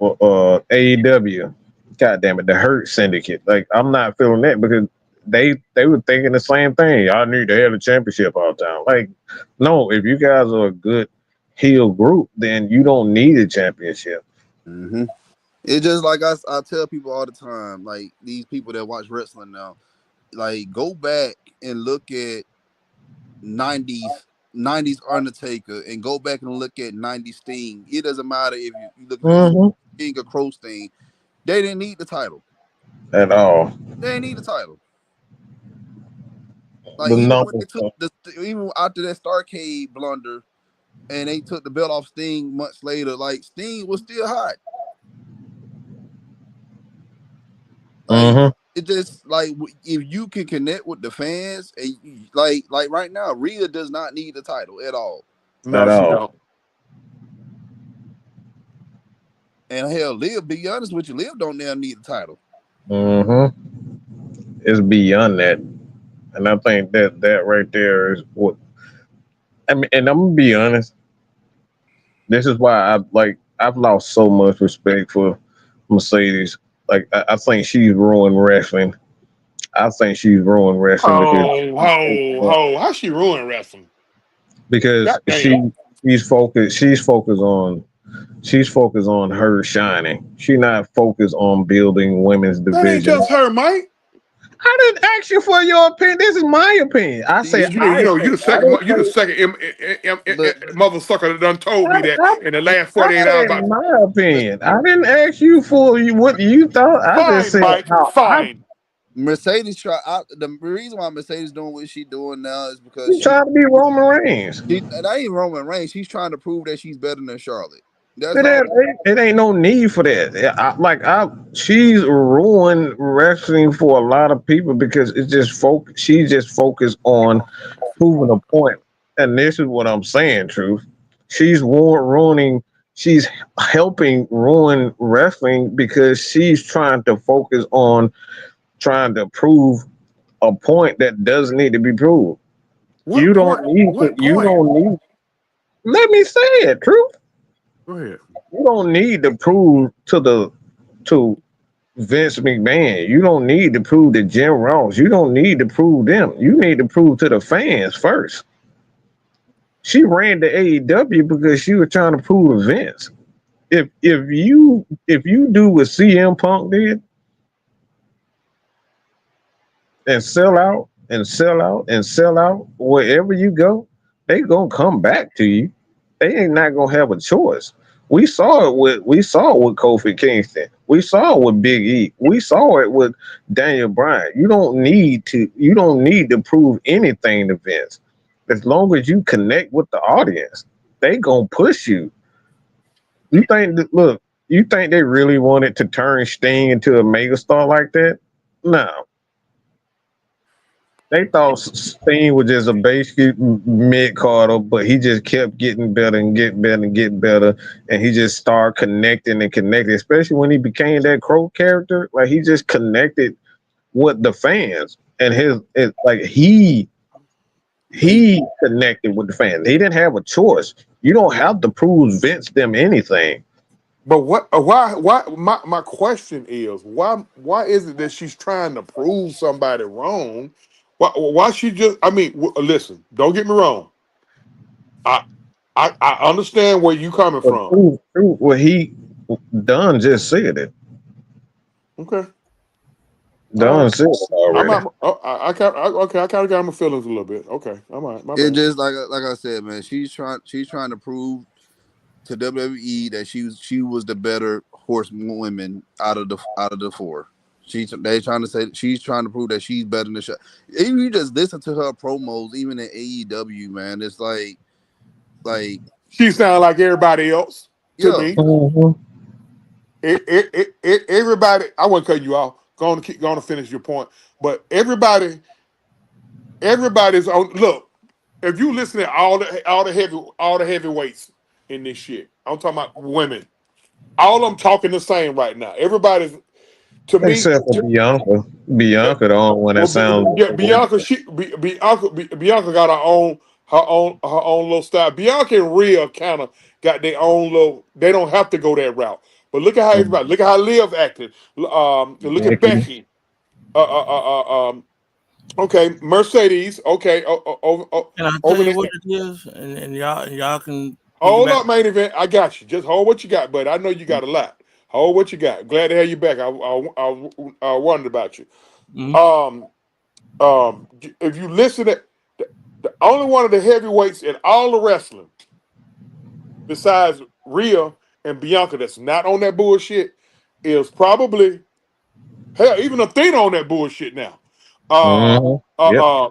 AEW. God damn it, the Hurt Syndicate. Like I'm not feeling that because they were thinking the same thing. I need to have a championship all the time. Like, no, if you guys are a good heel group, then you don't need a championship. hmm it's just like I tell people all the time, like these people that watch wrestling now, like go back and look at 90s Undertaker and go back and look at 90s Sting. It doesn't matter if you look at the Mm-hmm. King or Crow Sting, they didn't need the title. At all. They didn't need the title. Like The even when they numbers. took even after that Starcade blunder and they took the belt off Sting months later, like Sting was still hot. Like Mm-hmm. it just like if you can connect with the fans and like right now, Rhea does not need the title at all. At no, she all. don't. And hell, Liv, be honest with you, Liv don't now need the title. Mm-hmm. It's beyond that. And I think that right there is what I mean, and I'm gonna be honest. This is why I've lost so much respect for Mercedes. Like I think she's ruined wrestling. I think she's ruined wrestling How she ruin wrestling? because God damn. she's focused on her shining. She's not focused on building women's That ain't division. just her, Mike. I didn't ask you for your opinion. This is my opinion. I She, say You know, I you know, think. you the I second, didn't you the say. second but mother sucker that done told me that I, in the but last I 48 hours. said About my but opinion. I didn't ask you for what you thought. I just fine, said Mike, how I fine. Mercedes the reason why Mercedes doing what she doing now is because you trying to be Roman Reigns. that ain't Roman Reigns. She's trying to prove that she's better than Charlotte. That's It all. ain't no need for that. She's ruined wrestling for a lot of people because it's just she's just focused on proving a point. And this is what I'm saying, truth. She's ruining. She's helping ruin wrestling because she's trying to focus on trying to prove a point that doesn't need to be proved. What You don't point? need to. What You point? don't need. Let me say it, truth. Go ahead. You don't need to prove to Vince McMahon. You don't need to prove to Jim Ross. You don't need to prove them. You need to prove to the fans first. She ran to AEW because she was trying to prove to Vince. If you do what CM Punk did and sell out and sell out and sell out wherever you go, they gonna come back to you. They ain't not gonna have a choice. We saw it with Kofi Kingston. We saw it with Big E. We saw it with Daniel Bryan. You don't need to prove anything to Vince. As long as you connect with the audience, they gonna push you. You think they really wanted to turn Sting into a megastar like that? No. They thought Sting was just a basic mid carder, but he just kept getting better and getting better and getting better, and he just started connecting and connecting. Especially when he became that Crow character, like he just connected with the fans, and he connected with the fans. He didn't have a choice. You don't have to prove Vince them anything. But what? Why? My question is why is it that she's trying to prove somebody wrong? Why she just? I mean, listen. Don't get me wrong. I I understand where you coming But from. prove what he Don just said it. Okay. All Don right. said it I'm already. out. Okay. I kind of got my feelings a little bit. Okay. I'm all right. My It bad. just like I said, man. She's trying to prove to WWE that she was the better horsewoman out of the four. They trying to say she's trying to prove that she's better than the show. Even you just listen to her promos, even in AEW, man, it's like She sound like everybody else to yeah, me. Mhm. Everybody. I won't cut you off. Going to finish your point. But everybody's on. Look, if you listen to all the heavyweights in this shit, I'm talking about women. All of them talking the same right now. Everybody's to me. Except for Bianca. uh, Bianca the only one that Well, sounds yeah, like a Bianca. Bianca got her own little style. Bianca and Rhea kind of got their own little. They don't have to go that route. But look at how woman. everybody. Look at how Liv acted. Look at Becky. Becky. Okay, Mercedes. Okay, Can I tell over you there. what it is? And y'all can Hold piggyback. up, main event. I got you. Just hold what you got, but I know you got a lot. Hold what you got. Glad to have you back. I wondered about you. Mm-hmm. Um, if you listen to the only one of the heavyweights in all the wrestling, besides Rhea and Bianca, that's not on that bullshit, is probably hell, even Athena on that bullshit now. Uh, Hmm. Yep. uh,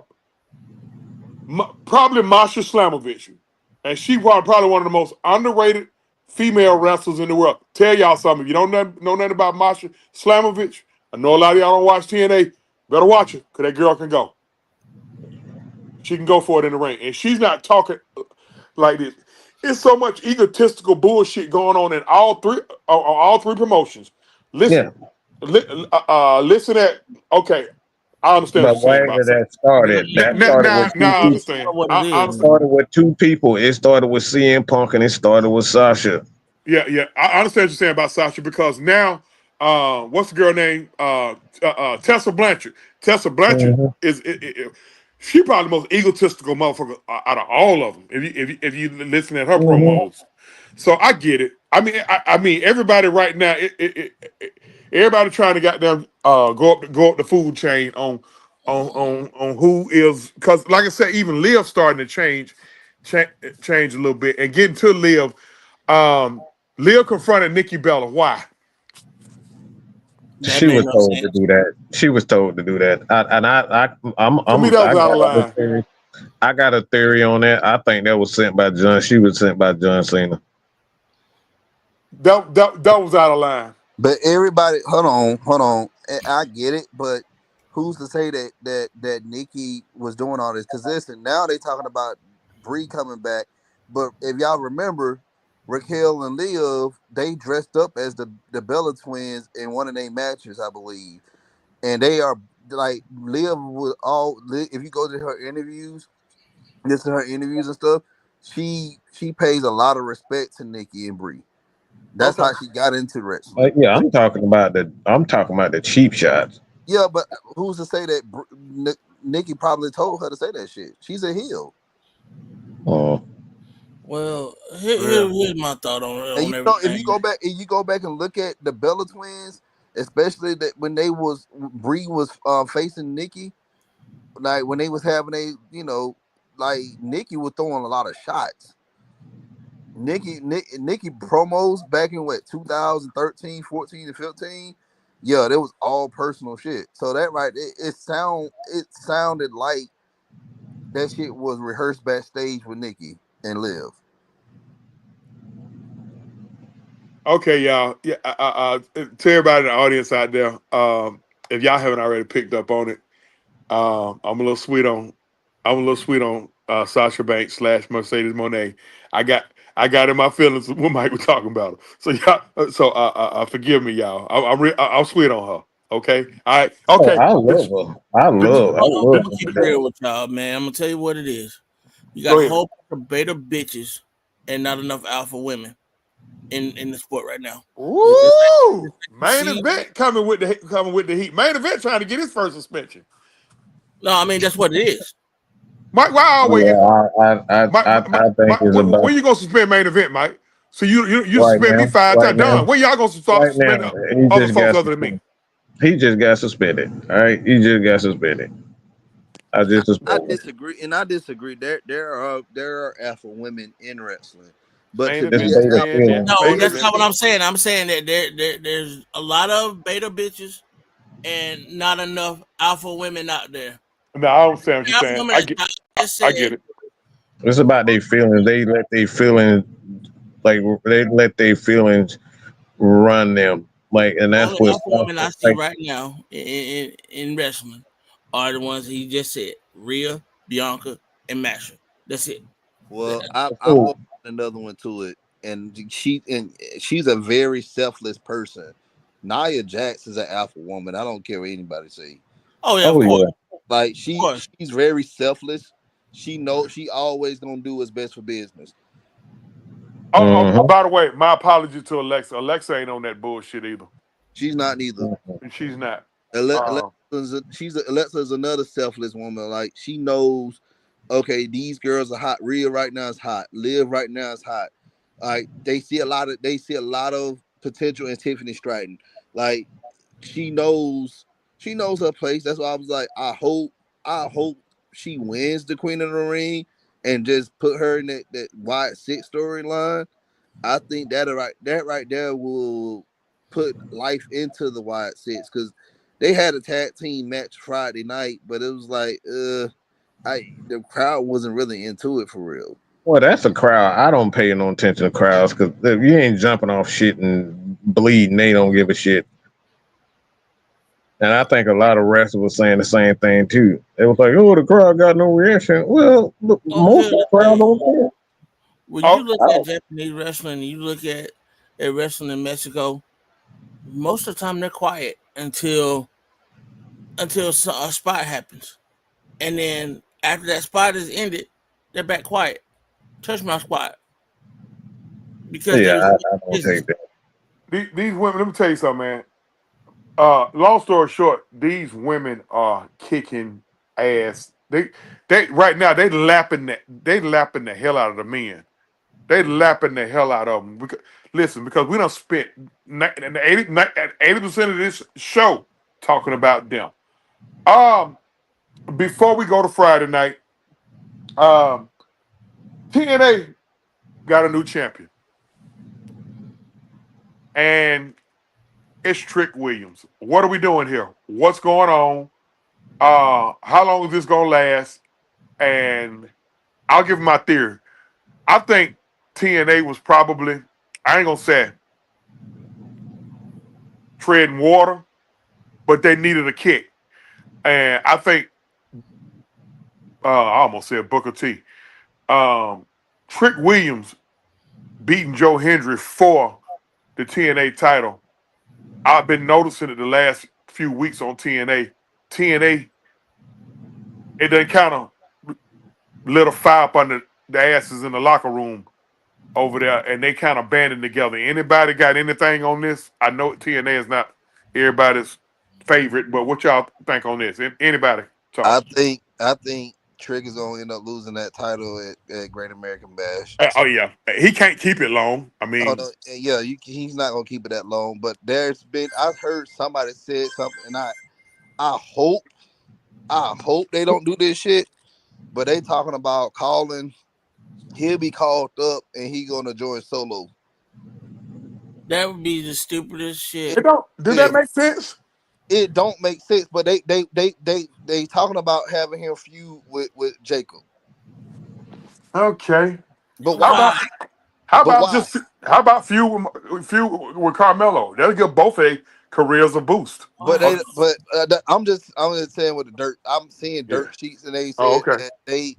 probably Masha Slamovich, and she probably one of the most underrated female wrestlers in the world. Tell y'all something. If you don't know nothing about Masha Slamovich, I know a lot of y'all don't watch TNA. Better watch her, cause that girl can go. She can go for it in the ring, and she's not talking like this. It's so much egotistical bullshit going on in all three promotions. Yeah. Listen, listen at okay. I understand what But you're saying where about. did that You know, started? you, That you, started you, with two Now I people. you know understand. what it I is, It understand. man. started with two people. It started with CM Punk and it started with Sasha. Yeah. I understand what you're saying about Sasha because now, what's the girl name? Tessa Blanchard. Tessa Blanchard Hmm. she probably the most egotistical motherfucker out of all of them. If you listen at her Hmm. promos, so I get it. I mean everybody right now. Everybody trying to goddamn go up the food chain on who is because like I said, even Liv starting to cha- change a little bit and getting to Liv. Liv confronted Nikki Bella. Why? That She made was no told to sense. do that. She was told to do that. To me, that was I out of got a line. theory. I got a theory on that. I think that was sent by John. She was sent by John Cena. That was out of line. but everybody, hold on. I get it, but who's to say that Nikki was doing all this? Because listen, now they talking about Bree coming back. But if y'all remember, Raquel and Liv, they dressed up as the Bella twins in one of their matches, I believe. And they are like Liv with if you go to her interviews, listen to her interviews and stuff, she pays a lot of respect to Nikki and Brie. That's Okay. how she got into wrestling. Yeah, I'm talking about the cheap shots. Yeah, but who's to say that Nikki probably told her to say that shit? She's a heel. Oh, Well, Yeah. here's my thought And on if everything. you go back and look at the Bella twins, especially that when they was Brie was facing Nikki, like when they was having like Nikki was throwing a lot of shots. Nikki promos back in what 2013, 14, and 15. Yeah, that was all personal shit. So that right, it sounded like that shit was rehearsed backstage with Nikki and Liv. Okay, y'all. Yeah, to everybody in the audience out there, if y'all haven't already picked up on it, I'm a little sweet on, Sasha Banks / Mercedes Monet. I got, I got in my feelings when Mike was talking about her. So y'all, forgive me, y'all. I'm sweet on her. Okay, all right. oh, Okay, I love her. I I'm love gonna keep it her. real with y'all, man. I'm gonna tell you what it is. You got go a ahead. whole bunch of beta bitches and not enough alpha women in the sport right now. Woo! You Main see, event coming with the heat. Main event trying to get his first suspension. no, I mean that's what it is. Mike, why always get Yeah, I think it's when about you gonna suspend main event, Mike? So you right suspend me now. 5 times. Don, when y'all gonna start Right now, suspending he other just folks got other than me? suspended. He just got suspended. All right, he just got suspended. I just I suspended. disagree, and I disagree. There are alpha women in wrestling, but Main to It's be event an beta alpha suspended. feeling. No, Main woman, that's event. not what I'm saying. I'm saying that there's a lot of beta bitches and not enough alpha women out there. No, I understand what you're Alpha saying. women is not just I get saying, it. It's about their feelings. They let their feelings run them. Like, and the that's only what alpha women I see like. right now in wrestling are the ones he just said: Rhea, Bianca, and Masha. That's it. well, I'm Oh, gonna add another one to it, and she's a very selfless person. Nia Jax is an alpha woman. I don't care what anybody say. Oh yeah, oh of course, yeah. Like of course. she's very selfless. She knows she always gonna do what's best for business. Mm-hmm. By the way, my apology to Alexa. Alexa ain't on that bullshit either. She's not neither. And she's not. Uh, Alexa's another selfless woman. Like she knows, okay, these girls are hot. Rhea right now is hot. Liv right now is hot. Like they see a lot of potential in Tiffany Stratton. Like she knows she knows her place. That's why I was like, I hope she wins the Queen of the Ring and just put her in that wide six storyline. I think that right there will put life into the wide six because they had a tag team match Friday night, but it was like the crowd wasn't really into it for real. Well, that's a crowd. I don't pay no attention to crowds because if you ain't jumping off shit and bleeding, they don't give a shit. And I think a lot of wrestlers were saying the same thing too. It was like, "Oh, the crowd got no reaction." Well, So most here's of the the crowd thing: don't care. when you oh, look at Japanese wrestling, and you look at wrestling in Mexico. Most of the time, they're quiet until a spot happens, and then after that spot is ended, they're back quiet. Touch my spot because Yeah, there's I don't business. take that. these women. Let me tell you something, man. Long story short, these women are kicking ass. They right now they lapping the hell out of the men. They lapping the hell out of them. Listen, because we don't spent 80% of this show talking about them. Um, Before we go to Friday night, um, TNA got a new champion, and it's Trick Williams. What are we doing here? What's going on? How long is this gonna last? And I'll give my theory. I think TNA was probably, I ain't gonna say treading water, but they needed a kick. And I think I almost said Booker T. Um, Trick Williams beating Joe Hendry for the TNA title. I've been noticing it the last few weeks on TNA. TNA, it done kind of lit a fire up under the asses in the locker room over there, and they kind of banding together. Anybody got anything on this? I know TNA is not everybody's favorite, but what y'all think on this? Anybody talk? I think Trick is gonna end up losing that title at Great American Bash. Oh yeah, he can't keep it long. I Oh mean, no, yeah, he's not gonna keep it that long. But I've heard somebody said something, and I hope they don't do this shit. But they talking about calling. He'll be called up, and he gonna join Solo. That would be the stupidest shit. it don't. Does that make sense? It don't make sense, but they talking about having him feud with Jacob. Okay. But why? How about feud with Carmelo? That'll give both their careers a boost. But I'm just saying with the dirt. I'm seeing dirt sheets, and they said that they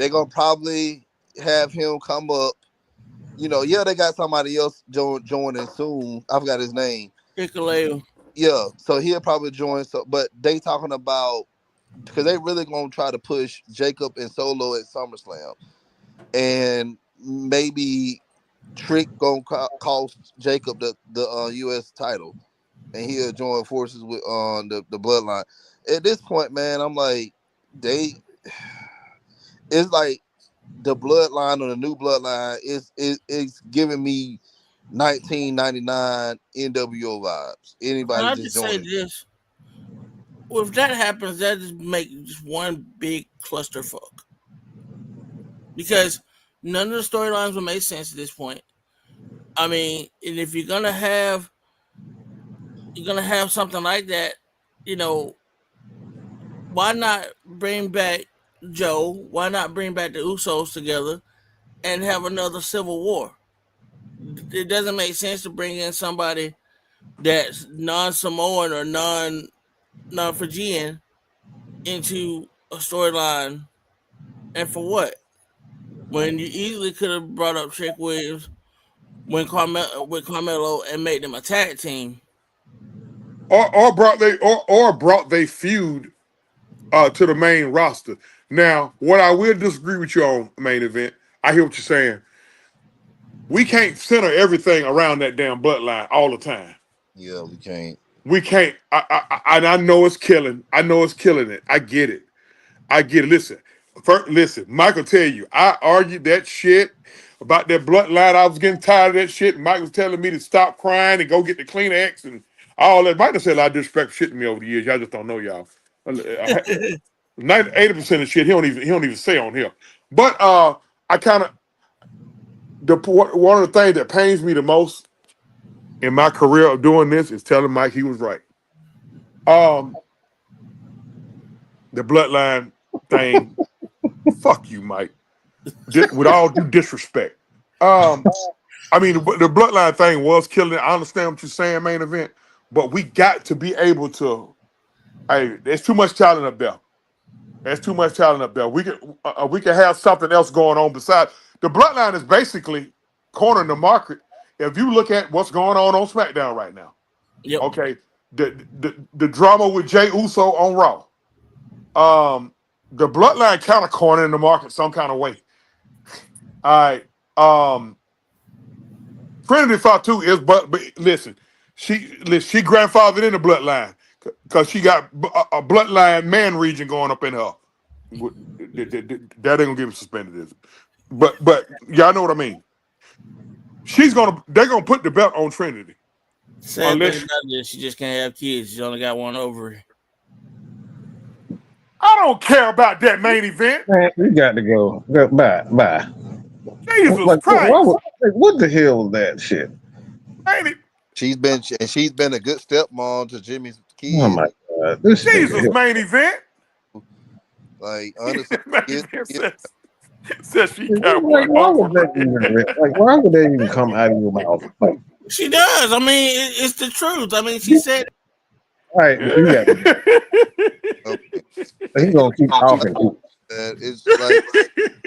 gonna probably have him come up. You know, they got somebody else joining soon. I forgot his name. Hikuleo. Yeah, so he'll probably join. So, but they talking about because they really gonna try to push Jacob and Solo at SummerSlam, and maybe Trick gonna cost Jacob the U.S. title, and he'll join forces with the Bloodline. At this point, man, I'm like it's like the Bloodline or the new Bloodline is giving me 1999 NWO vibes. Anybody I'll just just say joining? this. Well, if that happens, that just make just one big clusterfuck. Because none of the storylines will make sense at this point. I mean, and if you're gonna have something like that, why not bring back Joe? Why not bring back the Usos together and have another Civil War? It doesn't make sense to bring in somebody that's non-Samoan or non-Fijian into a storyline, and for what? When you easily could have brought up Trick Williams with Carmelo and made them a tag team, or brought they feud to the main roster. Now, what I will disagree with you on main event, I hear what you're saying. We can't center everything around that damn bloodline all the time. Yeah, we can't. We can't. I know it's killing. I know it's killing it. I get it. Listen, Mike will tell you, I argued that shit about that bloodline. I was getting tired of that shit. Mike was telling me to stop crying and go get the Kleenex and all that. Mike done said a lot of disrespectful shit to me over the years. Y'all just don't know, y'all. 80% of shit he don't even say on here. But I kind of one of the things that pains me the most in my career of doing this is telling Mike he was right. The bloodline thing. Fuck you, Mike. With all due disrespect. I mean, the bloodline thing was killing it. I understand what you're saying, main event, but we got to be able to. Hey, there's too much talent up there. We can have something else going on besides the bloodline is basically cornering the market. If you look at what's going on Smackdown right now, yep. Okay, the drama with Jey Uso on Raw, the bloodline kind of cornering the market some kind of way. All right, Trinity Fatu is, but listen, she grandfathered in the bloodline because she got a bloodline man region going up in her. That ain't gonna get him suspended, is it? But y'all know what I mean. They're gonna put the belt on Trinity. Sad thing about this, she just can't have kids. She only got one ovary. I don't care about that main event. Man, we got to go. Bye. Jesus Christ! What the hell was that shit? Ain't it? She's been a good stepmom to Jimmy's kids. Oh my God! Jesus main event. Like honestly, says she got one. Why would that even come out of your mouth? Like, she does. I mean, it's the truth. I mean, she said. All right, you got it. He's gonna keep talking. It's like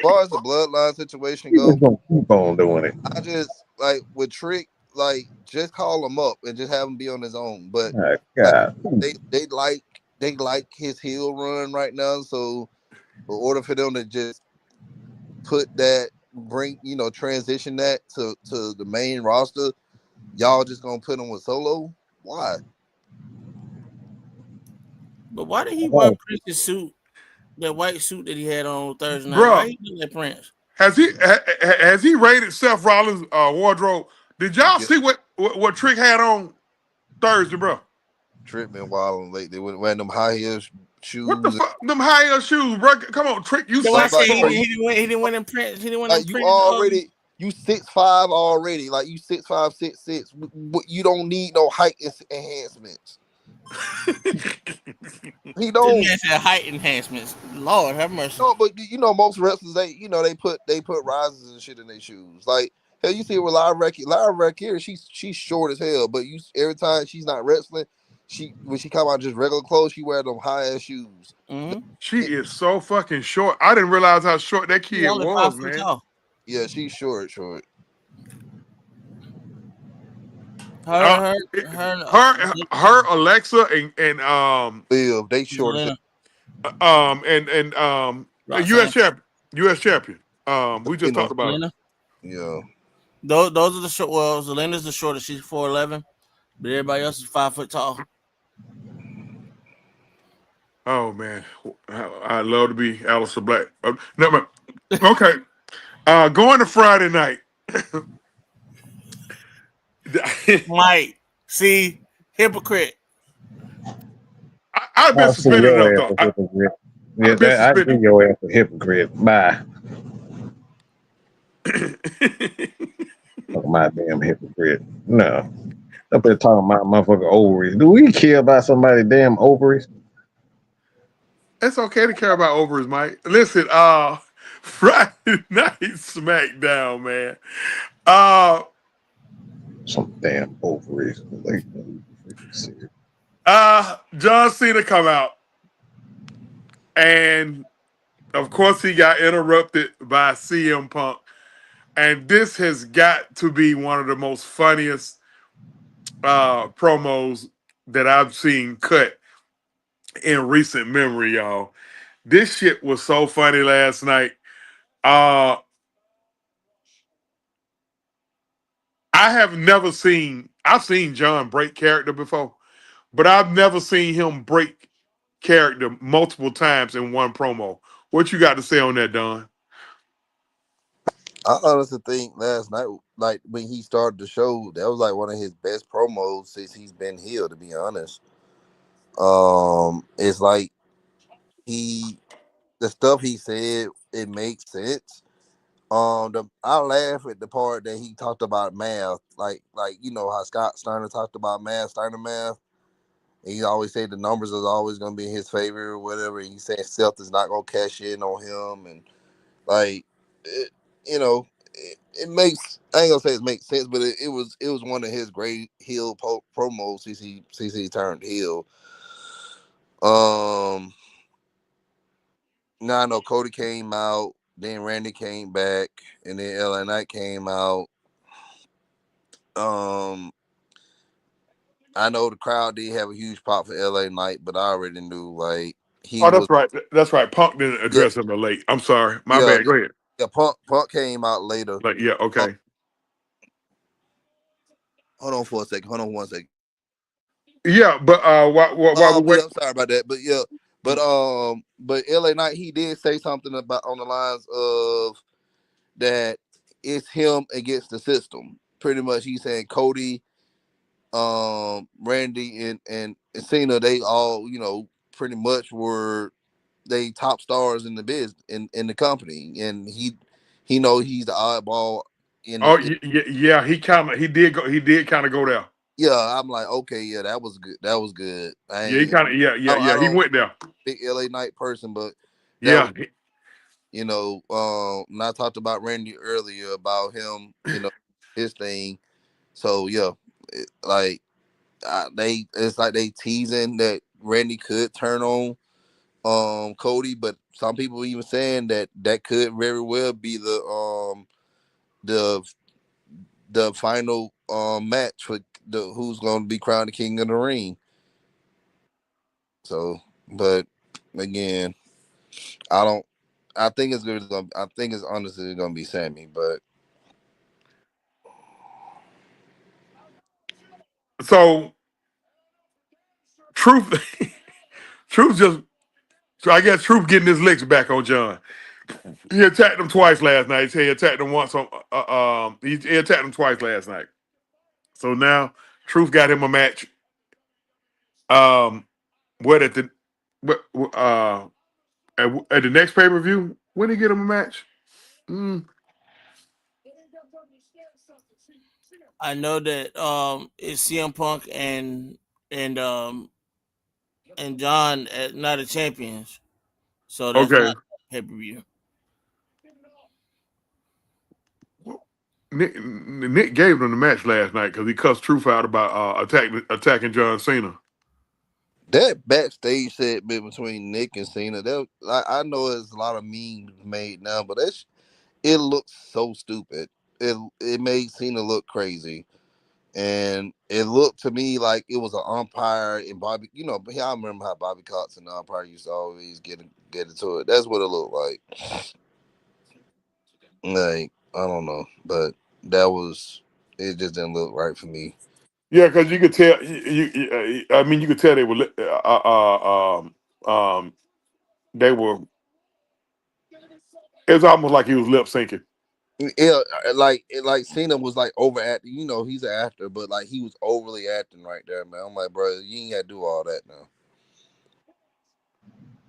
far as the bloodline situation He just go, gonna keep on doing it. I just like with Trick, like just call him up and just have him be on his own. But Oh, like God. they like his heel run right now. So in order for them to just put that, transition that to the main roster, y'all just gonna put him with Solo? Why? But why did he wear Prince's suit? That white suit that he had on Thursday night. Why Bruh, he look like Prince? has he rated Seth Rollins' wardrobe? Did y'all Yeah, see what Trick had on Thursday, bro? Trick been wilding lately with wearing them high heel What the shoes. fuck? Them high heel shoes, bro. Come on, Trick. You So I Like, said 6'4". he didn't win in Prince. He didn't win in like you Prince. already you 6'5" already. Like you 6'5", 6'6". You don't need no height enhancements. He This don't. man said height enhancements. Lord have mercy. No, but most wrestlers they put risers and shit in their shoes. Like hell, you see it with Lyra Rakier, she's short as hell, but you every time she's not wrestling, when she come out just regular clothes, she wear them high ass shoes. Mm-hmm. She is so fucking short. I didn't realize how short that He's kid only was, 5 foot man. tall. Yeah, she's short. Uh, her, Alexa, and Liv, they short as hell. Zelina. U.S. Roxanne. champion, U.S. champion. We just talked about her. Zelina. Yeah. Those are the short. Well, Zelina's the shortest. She's 4'11", but everybody else is 5 foot tall. Oh man, I'd love to be Alistair Black. No, but okay. Going to Friday night. Mike, see, hypocrite. I've been I'll see suspended enough your ass though. a hypocrite. Yeah, I've been I see suspended. your ass a hypocrite. Bye. Fuck my damn hypocrite. No. Up there talking about motherfucking ovaries. Do we care about somebody's damn ovaries? It's okay to care about ovaries, Mike. Listen, Friday night SmackDown, man. Uh, Some damn ovaries. Like, serious. John Cena come out, and of course he got interrupted by CM Punk, and this has got to be one of the most funniest promos that I've seen cut in recent memory, y'all. This shit was so funny last night. Uh, I have never seen. I've seen John break character before, but I've never seen him break character multiple times in one promo. What you got to say on that, Don? I honestly think last night, like when he started the show, that was like one of his best promos since he's been here. To be honest, it's like the stuff he said, it makes sense. I laugh at the part that he talked about math, like how Scott Steiner talked about math, Steiner math. He always said the numbers is always going to be in his favor or whatever. He said Seth is not going to cash in on him, and like, it, it makes. I ain't gonna say it makes sense, but it was one of his great heel promos since he turned heel. Um, Now I know Cody came out, then Randy came back, and then LA Knight came out. Um, I know the crowd did have a huge pop for LA Knight, but I already knew like he Oh, was. that's right. That's right. Punk didn't Yeah, address him late. I'm sorry. My yeah, bad. Go ahead. yeah. Punk came out later. Like, yeah, Uh, okay. hold on for a second. Hold on 1 second. Yeah, but while we But wait. I'm sorry about that. But yeah, but LA Knight he did say something about on the lines of that it's him against the system. Pretty much, he's saying Cody, Randy, and Cena, they all pretty much were they top stars in the business in the company, and he know he's the oddball Oh, yeah, he did kind of go there. yeah. I'm like, okay, yeah, that was good. That was good. Yeah, he kind of I he don't went there. big LA Knight person, but that was Yeah, and I talked about Randy earlier about him, his thing. So yeah, like it's like they teasing that Randy could turn on Cody, but some people even saying that could very well be the final match for the who's going to be crowned the king of the ring. So, but again, I don't. I think it's good. I think it's honestly going to be Sammy, but So Truth, Truth just. So I guess Truth getting his licks back on John. He attacked him twice last night. He attacked him once on. He attacked him twice last night. So now Truth got him a match. Um, what at the what at the next pay per view? When he get him a match? Mm. I know that it's CM Punk and and John at Night of Champions, so that's Okay. not pay per view. Nick gave him the match last night because he cussed Truth out about attacking John Cena. that backstage segment between Nick and Cena, I know there's a lot of memes made now, but it looks so stupid. It made Cena look crazy. And it looked to me like it was an umpire and Bobby. You know, I remember how Bobby Cox and the umpire used to always get into it. That's what it looked like. Like I don't know, but it just didn't look right for me. Yeah, because you could tell. I mean, you could tell they were. They were. It's almost like he was lip syncing. Yeah, like Cena was like overacting. You know, he's an actor, but like he was overly acting right there, man. I'm like, bro, you ain't got to do all that now.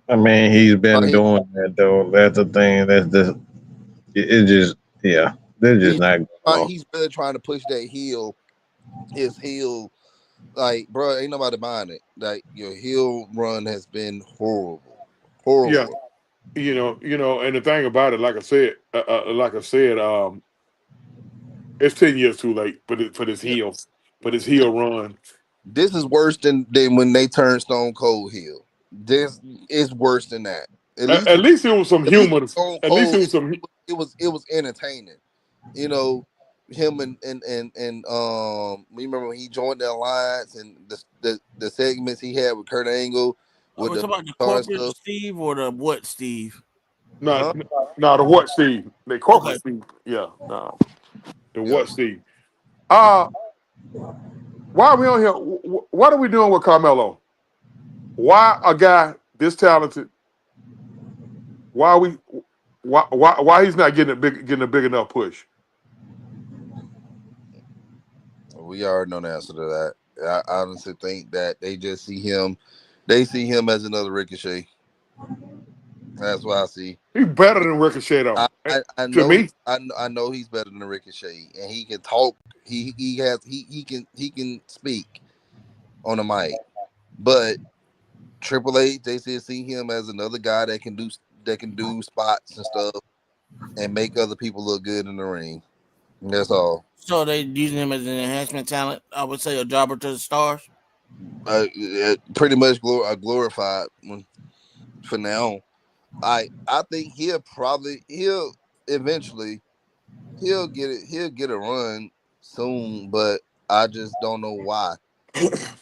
I mean, he's been Like doing that though. That's the thing. That's just it. Just yeah, they're just he, not going off. he's really trying to push that his heel. Like, bro, ain't nobody buying it. Like, your heel run has been horrible, Yeah, horrible. and the thing about it, it's 10 years too late for this Yeah. heel run. This is worse than when they turned Stone Cold heel. This is worse than that. At least At least it was some at least humor. Stone At least it Cold was some. it was entertaining. You know, him and remember when he joined the alliance and the segments he had with Kurt Angle Are with we the talking about the car corporate stuff. Steve or the what Steve? Not, Huh? not the what Steve. The corporate Okay, Steve. Yeah, no, the Yeah. what Steve. Uh why are we on here? What are we doing with Carmelo? Why a guy this talented? Why we? Why he's not getting a big enough push? We already know the answer to that. I honestly think that they see him as another Ricochet. That's what I see. He's better than Ricochet though. I To know me, I know he's better than Ricochet, and he can talk. He can speak on the mic, but Triple H they still see him as another guy that can do spots and stuff and make other people look good in the ring. And that's all. so they using him as an enhancement talent. I would say a jobber to the stars. Pretty much a glorified one for now. I think he'll eventually he'll get a run soon, but I just don't know why.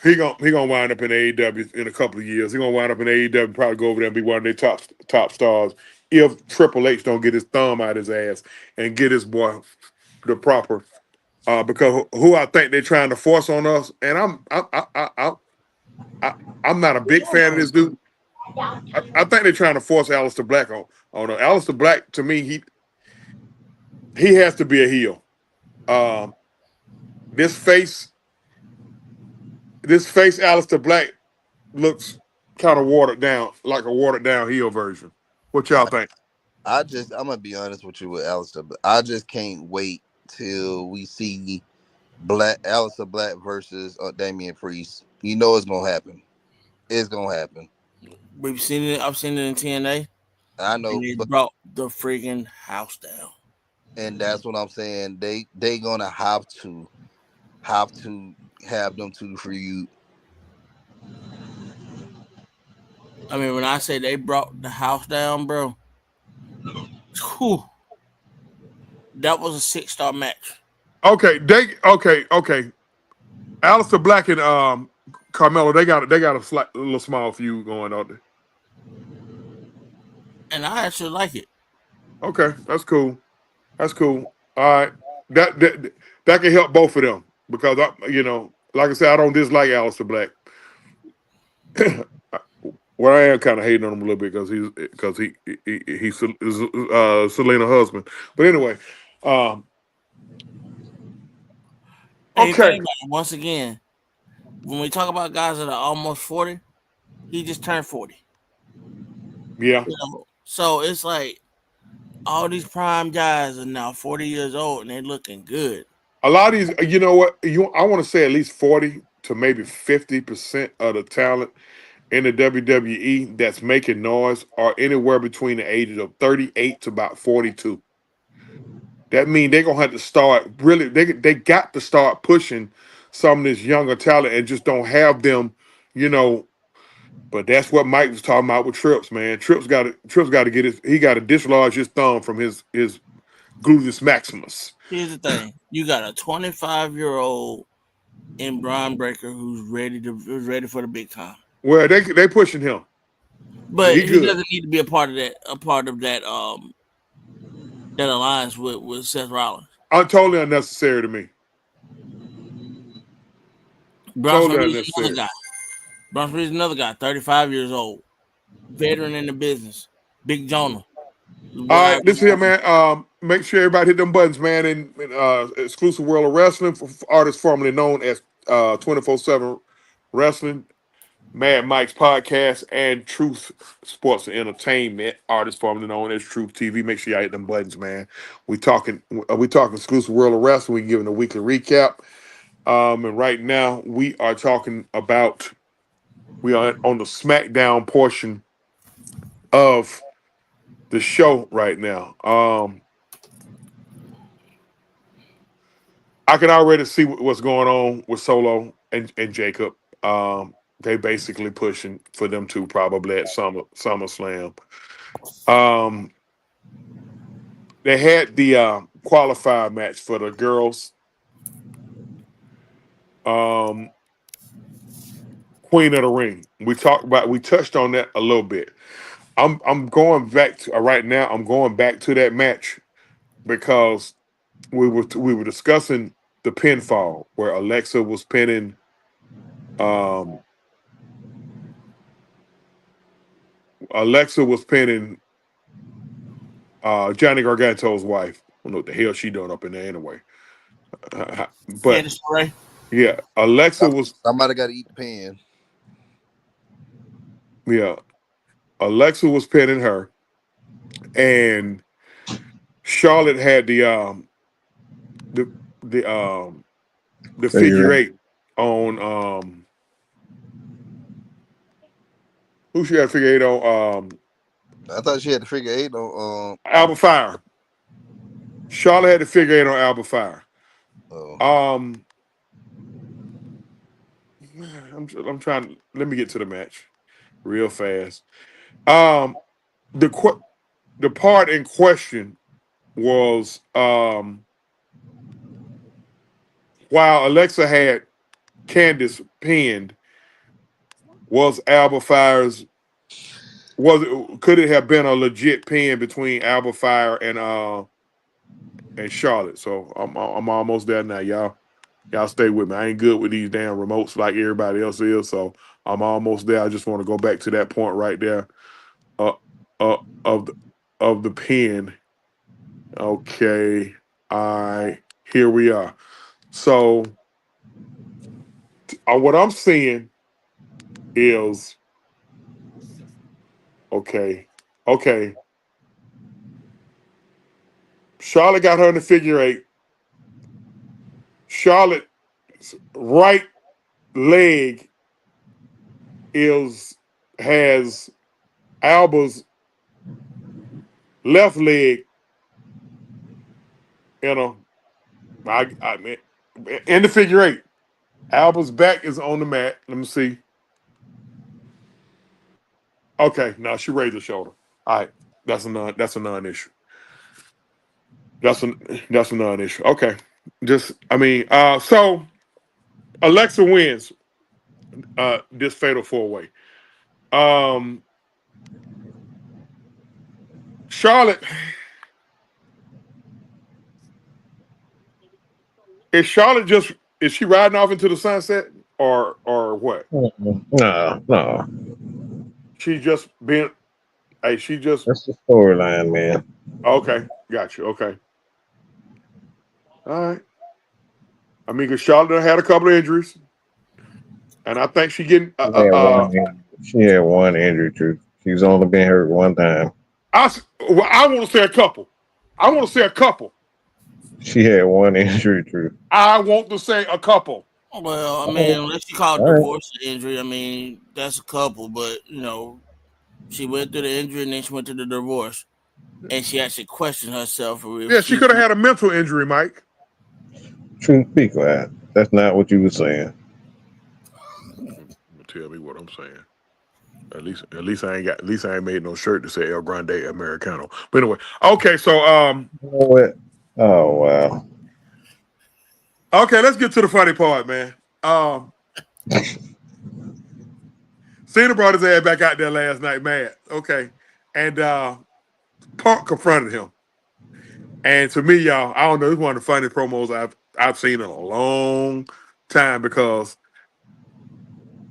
he gonna wind up in AEW in a couple of years. He gonna wind up in AEW, probably go over there and be one of their top stars. If Triple H don't get his thumb out his ass and get his boy the proper, because who I think they're trying to force on us, and I, I'm not a big fan of this dude. I think they're trying to force Aleister Black on us. Aleister Black to me he has to be a heel. Um, this face Aleister Black looks kind of watered down, like a watered down heel version. What y'all think? I'm gonna be honest with you with Alistair, but I just can't wait till we see Alistair Black versus Damian Priest. You know it's gonna happen. It's gonna happen. We've seen it. I've seen it in TNA, I and know, they but brought the freaking house down. and that's what I'm saying. They gonna have them two for you. I mean, when I say they brought the house down, bro, whew, that was a 6-star match. Okay. Aleister Black and Carmelo, they got a little small feud going on there. And I actually like it. Okay, that's cool. That's cool. All right, that can help both of them because like I said, I don't dislike Aleister Black. Well, I am kind of hating on him a little bit he's Selena husband. But anyway, um, And you okay, think about it, once again, when we talk about guys that are almost 40, he just turned 40. yeah. So it's like all these prime guys are now 40 years old and they're looking good. A lot of these, you know what? I want to say at least 40 to maybe 50% of the talent in the WWE that's making noise are anywhere between the ages of 38 to about 42. That means they're gonna have to start really. They got to start pushing some of this younger talent and just don't have them, you know. But that's what Mike was talking about with Trips, man. Trips got to get his. He got to dislodge his thumb from his gluteus maximus. Here's the thing: you got a 25-year-old in Braun Breaker who's ready for the big time. Well, they pushing him. But He he good. doesn't need to be a part of that that alliance with Seth Rollins. Totally unnecessary to me. Bronson Totally Reed's another unnecessary. guy. Bronson Reed's another guy, 35 years old, veteran in the business. Big Jonah is what All I right, listen here, man. Make sure everybody hit them buttons, man. And exclusive world of wrestling for artists formerly known as 24/7 Wrestling, Mad Mike's podcast, and Truth Sports and Entertainment, artists formerly known as Truth TV. Make sure y'all hit them buttons, man. We talking exclusive world of wrestling. We giving a weekly recap. And right now we are talking about we are on the Smackdown portion of the show right now. I can already see what's going on with Solo and Jacob. They basically pushing for them to probably at SummerSlam. Um, they had the qualifier match for the girls. Um, Queen of the Ring. We touched on that a little bit. I'm going back to right now. I'm going back to that match because we were discussing the pinfall where Alexa was pinning um Alexa was pinning Johnny Garganto's wife. I don't know what the hell she doing up in there anyway. But Candice LeRae. yeah, Somebody got to eat the pan. yeah, Alexa was pinning her, and Charlotte had the the um the figure Figure eight on who she had figure eight on I thought she had to figure eight on. Albert Fire. Charlotte had the figure eight on Albert Fire. Oh. Um, I'm trying. Let me get to the match real fast. Um, the the part in question was while Alexa had Candice pinned, was Albert Fire's could it have been a legit pin between Albert Fire and Charlotte? So I'm almost there now, y'all. Y'all stay with me. I ain't good with these damn remotes like everybody else is, so I'm almost there. I just want to go back to that point right there, uh, of the pin. Okay, all right, here we are. So what I'm seeing is okay, okay. Charlotte got her in the figure eight. Charlotte's right leg is has Alba's left leg in a I mean in the figure eight. Alba's back is on the mat. Let me see. Okay, no, she raised her shoulder. All right, that's a non-issue. That's a that's a non-issue. Okay, just I mean, so Alexa wins this fatal four way. Um, Charlotte is Charlotte just is she riding off into the sunset or what? No, no. She just been hey she just That's the storyline, man. okay, got you. Okay, all right. I mean, because Charlotte done had a couple of injuries, and I think she getting She had one injury too. She's only been hurt one time. I want to say a couple. I want to say a couple. She had one injury too. I want to say a couple. Well, I mean, All unless you call it right. divorce injury, I mean, that's a couple. But she went through the injury and then she went through the divorce, and she actually questioned herself if Yeah, she she. could have had a mental injury, Mike. Truth be quiet. That's not what you were saying. Tell me what I'm saying. At least I ain't made no shirt to say El Grande Americano. But anyway, okay, so You know what? Oh wow. okay, let's get to the funny part, man. Cena brought his ass back out there last night, mad. Okay, and Punk confronted him. And to me, y'all, I don't know. It's one of the funniest promos I've seen in a long time because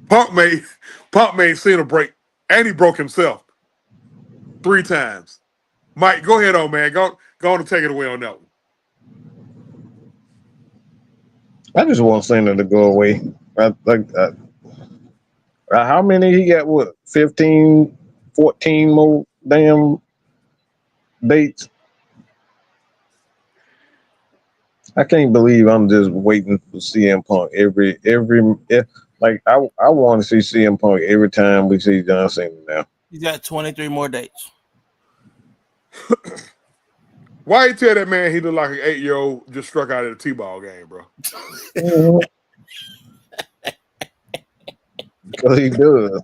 Punk made Punk made Cena break, and he broke himself 3 times. Mike, go ahead, old man. Go on and take it away on that one. I just want Cena to go away. How many he got? What, 15, 14 more damn dates? I can't believe I'm just waiting for CM Punk like I want to see CM Punk every time we see John Cena now. He's got 23 more dates. Why you tell that man he looked like an 8-year-old just struck out at a T-ball game, bro? Because he does.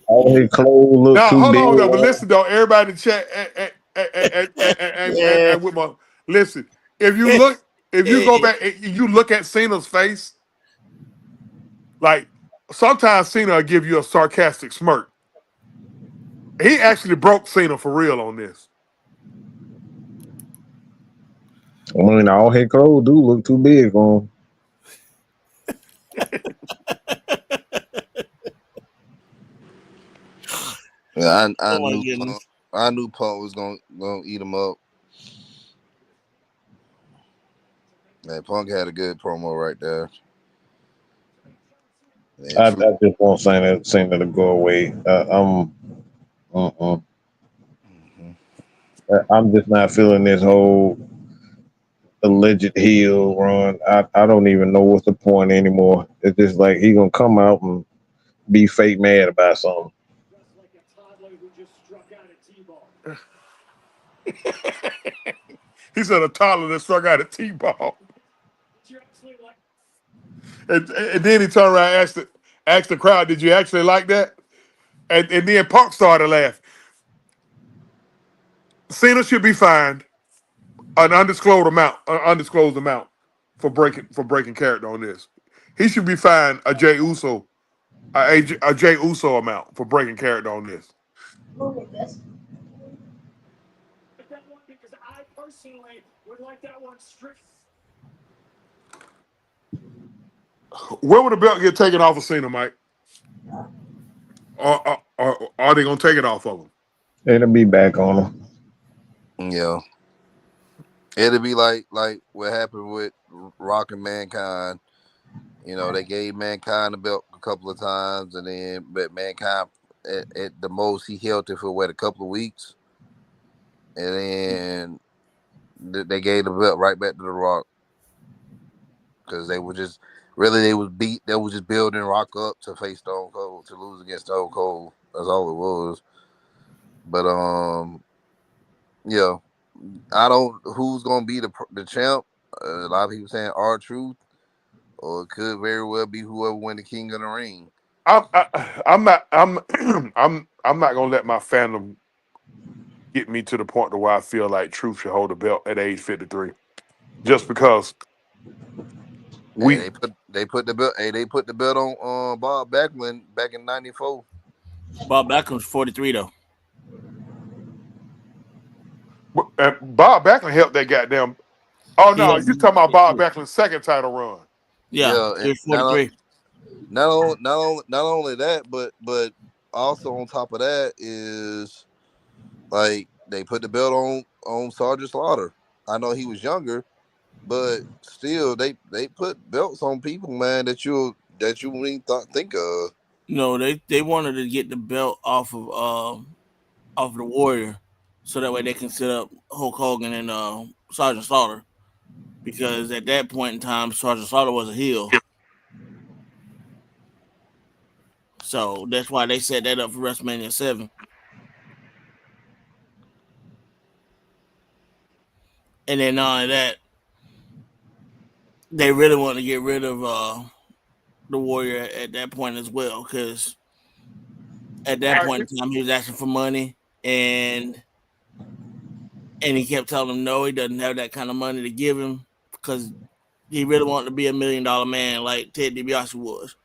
All his clothes look Now, too hold big. on, though. But listen, though, everybody in the chat Yeah. and with my listen. If you go back, you look at Cena's face. Like sometimes Cena will give you a sarcastic smirk. He actually broke Cena for real on this. I mean, all his clothes do look too big for him. Yeah, I Oh my knew goodness. Punk was gonna eat him up. Man, Punk had a good promo right there. I Man, just want Cena to go away. Uh-uh. mm-hmm. I'm just not feeling this whole alleged heel run. I don't even know what's the point anymore. It's just like he gonna come out and be fake mad about something. He said a toddler that struck out a T-ball. And then he turned around and asked the crowd, "Did you actually like that?" And then Punk started laughing. Cena should be fined an undisclosed amount for breaking character on this. He should be fined a Jay Uso amount for breaking character on this. Where would the belt get taken off of Cena, Mike? Or are they gonna take it off of him? It'll be back on him. Yeah, it'll be like what happened with Rock and Mankind. They gave Mankind the belt a couple of times, but Mankind at the most he held it for a couple of weeks, and then they gave the belt right back to the Rock because they were just they was just building Rock up to face Stone Cold to lose against Stone Cold. That's all it was. But yeah, I don't who's gonna be the champ. A lot of people saying R-Truth, or it could very well be whoever win the King of the Ring. I'm not I'm not gonna let my fandom get me to the point to where I feel like Truth should hold the belt at age 53. Just because Hey, we they put the belt. Hey, they put the belt on Bob Backlund back in '94. Bob Backham's 43 though. Bob Backlund helped that goddamn. Oh He no, had, you talking about Bob Backlund's second title run? yeah, Yeah, he and was 43. not only that, but also on top of that is like they put the belt on Sergeant Slaughter. I know he was younger, but still they put belts on people, man, that you wouldn't even think of. No, they wanted to get the belt off the Warrior, so that way they can set up Hulk Hogan and Sergeant Slaughter. Because at that point in time, Sergeant Slaughter was a heel, so that's why they set that up for WrestleMania 7. And then not only that, they really wanted to get rid of the Warrior at that point as well, because at that point in time he was asking for money, and he kept telling them no, he doesn't have that kind of money to give him because he really wanted to be $1 million man like Ted DiBiase was.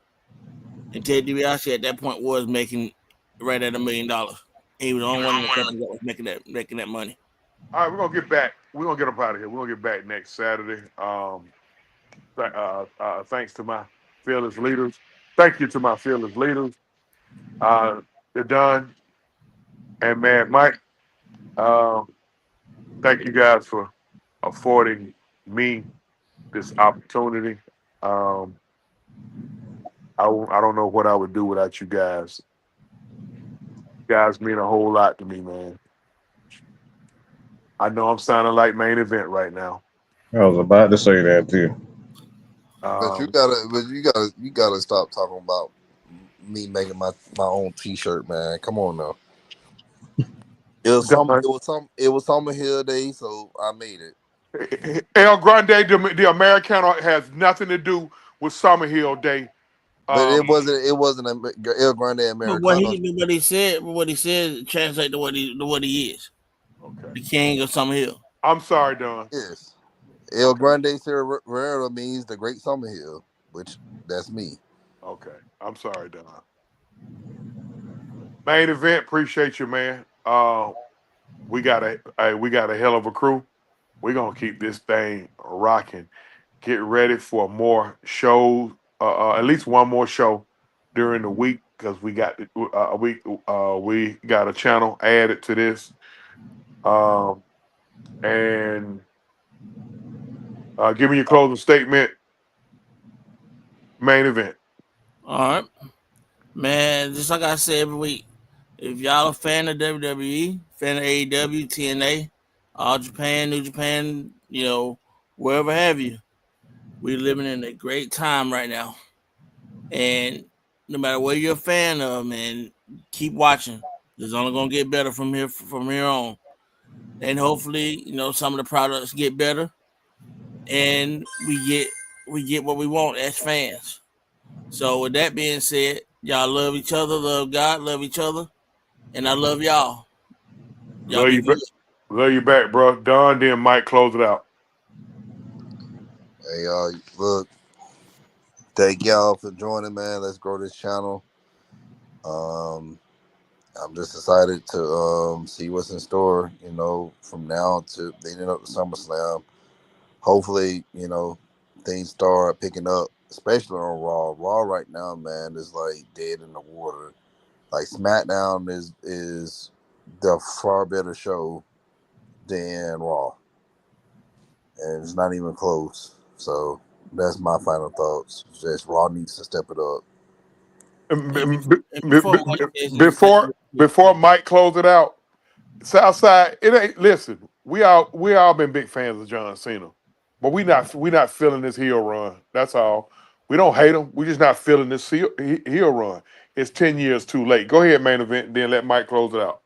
And Ted DiBiase at that point was making right at $1 million. He was the only one in the company that was making that money. All right, we're gonna get back. We're gonna get up out of here. We're gonna get back next Saturday. Thanks to my fearless leaders. Thank you to my fearless leaders. They're done. And man, Mike, thank you guys for affording me this opportunity. Um, I don't know what I would do without you guys. You guys mean a whole lot to me, man. I know I'm sounding like main event right now. I was about to say that too. Um, You gotta stop talking about me making my own T-shirt, man. Come on now. Don, It was Summer Hill Day, so I made it. El Grande, the Americano, has nothing to do with Summer Hill Day. But Um, it wasn't a El Grande But Americano. what he said translate to what he is. okay. The king of Summer Hill. I'm sorry, Don. Yes, El Okay. Grande Serrero means the Great Summer Hill, which that's me. Okay. I'm sorry, Don. Main event, appreciate you, man. We got a hell of a crew. We're gonna keep this thing rocking. Get ready for more shows, at least one more show during the week because we got a channel added to this. Um, and give me your closing statement. Main event. All right, man. Just like I say every week, if y'all a fan of WWE, fan of AEW, TNA, All Japan, New Japan, wherever have you, we're living in a great time right now. And no matter what you're a fan of, man, keep watching. It's only gonna get better from here on. And hopefully, some of the products get better, and we get what we want as fans. So with that being said, y'all love each other, love God, love each other, and I love y'all. Y'all Love be you, good. love you back, bro. Don, then Mike, close it out. Hey, look, thank y'all for joining, man. Let's grow this channel. Um, I'm just excited to see what's in store. From now to leading up to SummerSlam. Hopefully, things start picking up, especially on Raw. Raw right now, man, is like dead in the water. Like SmackDown is the far better show than Raw, and it's not even close. So that's my final thoughts. Just Raw needs to step it up. And before Mike says anything, Before Mike close it out, Southside, it ain't. Listen, we all been big fans of John Cena, but we not feeling this heel run. That's all. We don't hate him. We just not feeling this heel run. It's 10 years too late. Go ahead, main event, then let Mike close it out.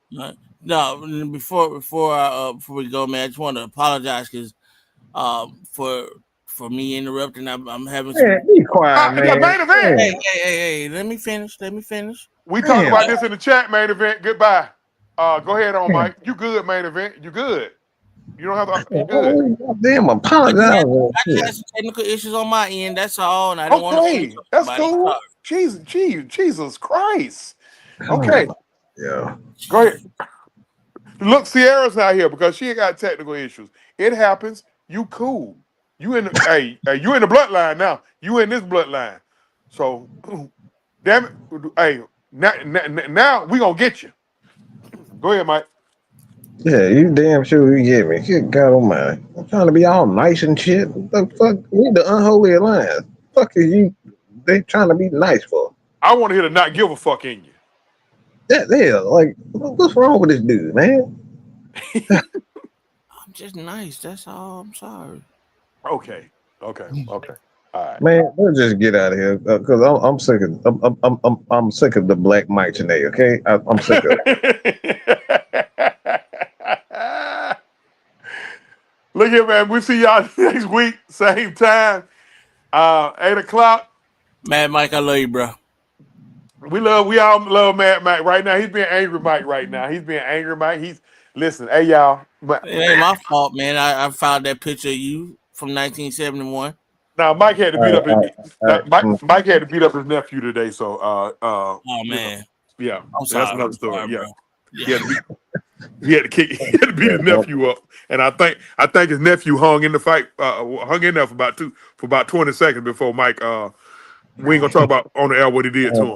no, before we go, man, I just want to apologize because for for me interrupting. I'm having some. Man, be quiet, The man. main event. Hey, let me finish. We talked Damn. about this in the chat, main event. Goodbye. Go ahead on, Mike. You good, main event. You good. You don't have to. You good. Damn, apologize. I just had some technical issues on my end. That's all, and I didn't want Okay, to. that's cool. Jesus Christ. Okay, Yeah. go ahead. Look, Sierra's not here because she ain't got technical issues. It happens. You cool. You in the you in the bloodline now. You in this bloodline. So, damn it. Hey, now we gonna get you. Go ahead, Mike. Yeah, you damn sure you get me. Good God almighty. I'm trying to be all nice and shit. What the fuck? We the unholy alliance. Fuck is you? They trying to be nice for? I want to hear the not give a fuck in you. Yeah, like, what's wrong with this dude, man? I'm just nice. That's all. I'm sorry. Okay. All right. Man, let's just get out of here because I'm sick of I'm sick of the black Mike today. Okay, I'm sick of it. Look here, man. We see y'all next week, same time, 8 o'clock. Mad Mike, I love you, bro. We all love Mad Mike right now. He's being angry Mike right now. He's being angry Mike. Listen, hey y'all. It ain't my fault, man. I found that picture of you from 1971. Now Mike had to beat up right. Mike had to beat up his nephew today. So Oh man, yeah, I'm that's sorry. another story. Sorry, Yeah. bro. He had to beat his nephew up, and I think his nephew hung in the fight, hung in there for about 20 seconds before Mike. We ain't gonna talk about on the air what he did to him.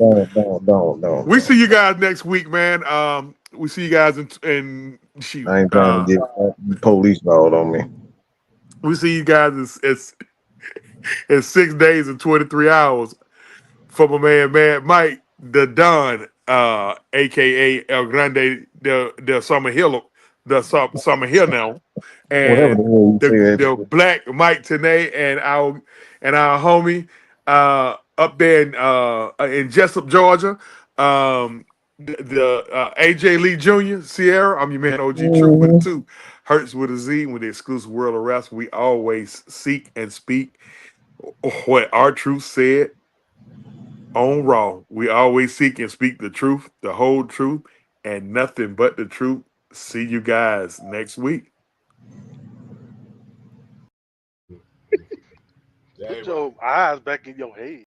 Don't. We see you guys next week, man. We see you guys in shoot. I ain't trying to get police called on me. We see you guys in 6 days and 23 hours from a man, Mike, the Don, aka El Grande del Summer Hill, Summer Hill now, Whatever and the hell you the said. Black Mike Tenay and our homie up there in Jessup, Georgia. The AJ Lee Jr. Sierra, I'm your man OG Truth with a 2, Hurts with a Z. With the exclusive World of Wrestling, we always seek and speak what our truth said on Raw. We always seek and speak the truth, the whole truth, and nothing but the truth. See you guys next week. Put your eyes back in your head.